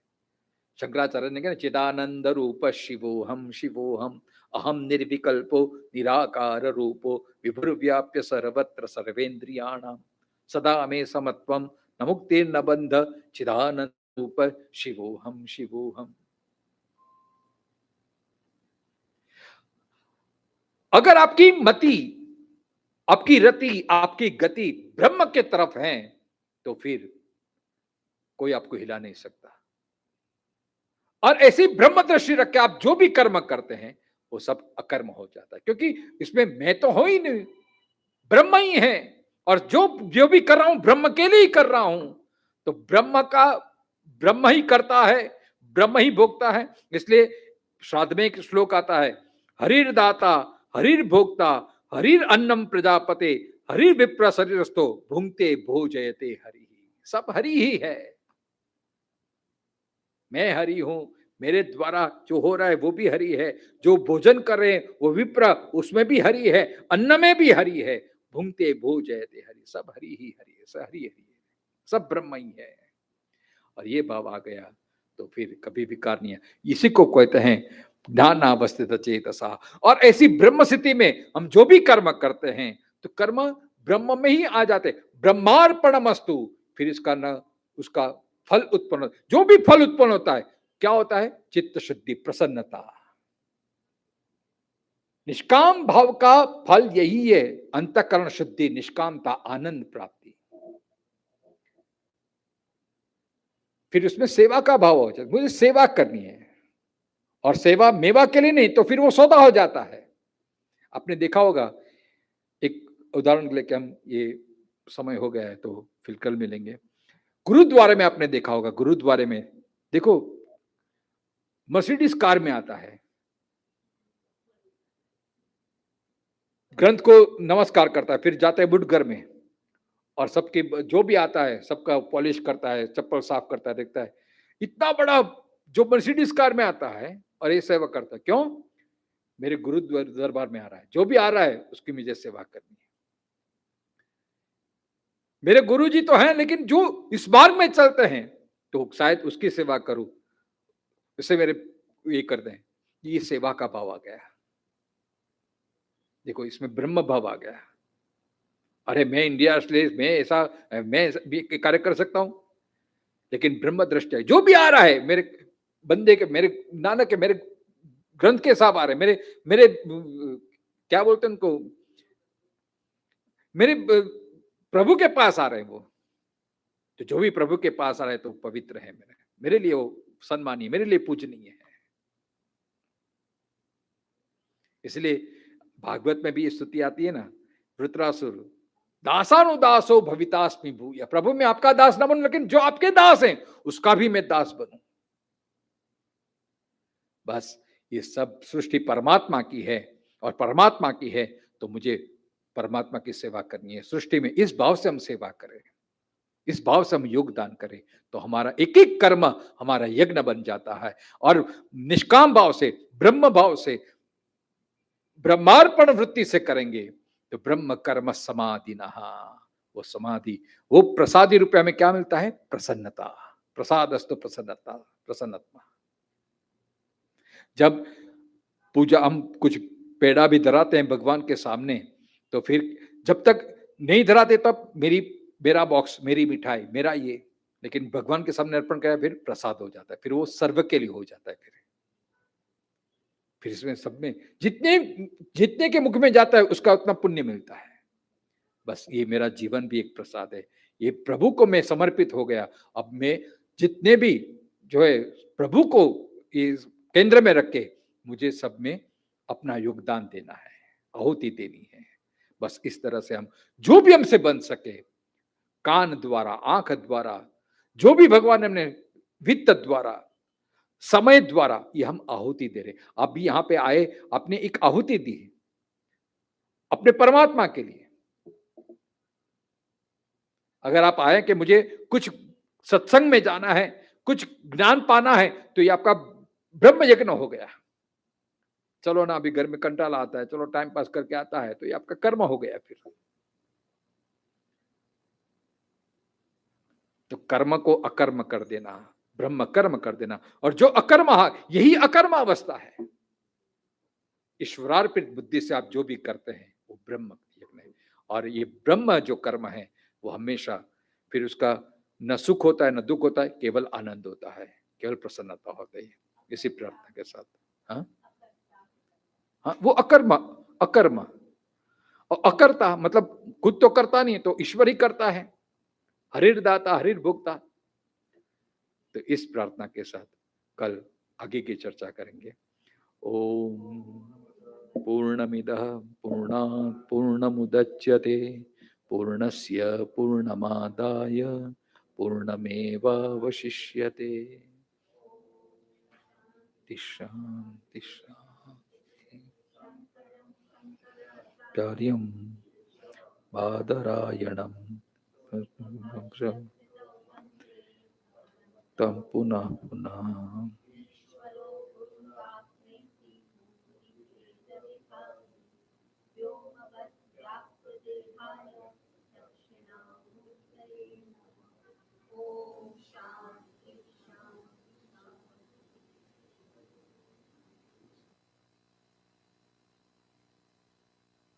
B: शंकराचार्य ने कहा चिदानंद रूप शिवोहम शिवोहम अहम निर्विकल्पो निराकार रूपो विभुर्व्याप्य सर्वत्र सर्वेन्द्रियाणाम सदा मे समत्वम न मुक्तिर्न बंध चिदानंद रूप शिवोहम शिवोहम। अगर आपकी मति, आपकी रति, आपकी गति ब्रह्म के तरफ है तो फिर कोई आपको हिला नहीं सकता। और ऐसी ब्रह्म दृष्टि रख के आप जो भी कर्म करते हैं वो सब अकर्म हो जाता है, क्योंकि इसमें मैं तो हो ही नहीं, ब्रह्म ही है। और जो जो भी कर रहा हूं ब्रह्म के लिए ही कर रहा हूं, तो ब्रह्म का ब्रह्म ही करता है, ब्रह्म ही भोगता है। इसलिए श्राद्ध में एक श्लोक आता है, हरिर दाता हरिर भोक्ता हरिर अन्नम प्रजापते हरिर विप्र शरीरस्थो भुंगते भोजयते हरि। सब हरि ही है, मैं हरि हूं, मेरे द्वारा जो हो रहा है वो भी हरि है, जो भोजन कर रहे हैं वो विप्र, उसमें भी हरि है, अन्न में भी हरि है, भुंगते भोजयते हरि। सब हरि ही हरि है, सब हरि हरि है, सब ब्रह्म ही है। और ये भाव आ गया तो फिर कभी विकार नहीं है। इसी को कहते हैं ज्ञानावस्थित चेतसा। और ऐसी ब्रह्म स्थिति में हम जो भी कर्म करते हैं तो कर्म ब्रह्म में ही आ जाते, ब्रह्मार्पणमस्तु। फिर इसका न उसका फल उत्पन्न, जो भी फल उत्पन्न होता है क्या होता है? चित्त शुद्धि, प्रसन्नता। निष्काम भाव का फल यही है, अंतःकरण शुद्धि, निष्कामता, आनंद प्राप्ति। फिर उसमें सेवा का भाव हो जाता है, मुझे सेवा करनी है, और सेवा मेवा के लिए नहीं, तो फिर वो सौदा हो जाता है। आपने देखा होगा, एक उदाहरण लेके हम, ये समय हो गया है तो फिर कल मिलेंगे। गुरुद्वारे में आपने देखा होगा, गुरुद्वारे में देखो मर्सिडीज कार में आता है, ग्रंथ को नमस्कार करता है, फिर जाता है बुटघर में और सबके जो भी आता है सबका पॉलिश करता है, चप्पल साफ करता है, देखता है इतना बड़ा जो मर्सिडीज कार में आता है और ये सेवा करता है। क्यों? मेरे गुरु दरबार में आ रहा है, जो भी आ रहा है उसकी मुझे सेवा करनी है। मेरे गुरु जी तो हैं, लेकिन जो इस मार्ग में चलते हैं तो शायद उसकी सेवा करूं, इससे मेरे ये कर दें। ये सेवा का भाव आ गया, देखो इसमें ब्रह्म भाव आ गया। अरे मैं इंडिया मैं ऐसा मैं भी कार्य कर सकता हूं, लेकिन ब्रह्म दृष्टि है, जो भी आ रहा है मेरे बंदे के, मेरे नानक के, मेरे ग्रंथ के साथ आ रहे, मेरे मेरे क्या बोलते हैं उनको, मेरे प्रभु के पास आ रहे हैं वो, तो जो भी प्रभु के पास आ रहे तो पवित्र है, मेरे लिए वो सम्मानीय, मेरे लिए पूजनीय है। इसलिए भागवत में भी ये स्तुति आती है ना, वृत्रासुर दासानुदासो भवितास्मि भूय, प्रभु मैं आपका दास न बनूं लेकिन जो आपके दास हैं उसका भी मैं दास बनूं। बस ये सब सृष्टि परमात्मा की है और परमात्मा की है तो मुझे परमात्मा की सेवा करनी है। सृष्टि में इस भाव से हम सेवा करें, इस भाव से हम योगदान करें तो हमारा एक एक कर्म हमारा यज्ञ बन जाता है। और निष्काम भाव से, ब्रह्म भाव से, ब्रह्मार्पण वृत्ति से करेंगे तो ब्रह्म कर्म समाधि नहा, वो समाधि, वो प्रसादी रूप में क्या मिलता है? प्रसन्नता। प्रसादस्तु प्रसन्नता, प्रसन्नता। जब पूजा हम कुछ पेड़ा भी धराते हैं भगवान के सामने तो फिर जब तक नहीं धराते तब मेरा बॉक्स, मेरी मिठाई, मेरा ये, लेकिन भगवान के सामने अर्पण किया फिर प्रसाद हो जाता है, फिर वो सर्व के लिए हो जाता है। फिर इसमें सब में जितने जितने के मुख में जाता है उसका उतना पुण्य मिलता है। बस ये मेरा जीवन भी एक प्रसाद है, ये प्रभु को मैं समर्पित हो गया। अब मैं जितने भी जो है प्रभु को ये केंद्र में रख के मुझे सब में अपना योगदान देना है, आहुति देनी है। बस इस तरह से हम जो भी हमसे बन सके, कान द्वारा, आंख द्वारा, जो भी भगवान ने हमने वित्त द्वारा, समय द्वारा, ये हम आहुति दे रहे। आप भी यहां पे आए, आपने एक आहुति दी अपने परमात्मा के लिए। अगर आप आए कि मुझे कुछ सत्संग में जाना है, कुछ ज्ञान पाना है, तो ये आपका ब्रह्म यज्ञ हो गया। चलो ना, अभी घर में कंटाला आता है, चलो टाइम पास करके आता है, तो ये आपका कर्म हो गया। फिर तो कर्म को अकर्म कर देना, ब्रह्म कर्म कर देना। और जो अकर्म, यही अकर्म अवस्था है। ईश्वरार्पित बुद्धि से आप जो भी करते हैं वो ब्रह्म यज्ञ है। और ये ब्रह्म जो कर्म है वो हमेशा फिर उसका न सुख होता है न दुख होता है, केवल आनंद होता है, केवल प्रसन्नता होती है। इसी प्रार्थना के साथ हाँ हाँ, वो अकर्म, अकर्म और अकर्ता मतलब खुद तो करता नहीं, तो ईश्वर ही करता है, हरिर दाता हरिर भोक्ता। तो इस प्रार्थना के साथ कल आगे की चर्चा करेंगे। ओम पूर्णमिदः पूर्णात् पूर्णमुदच्यते पूर्णस्य पूर्णमादाय पूर्णमेवावशिष्यते। शांति शांति। कार्यं बादरायणं तं पुनः पुनः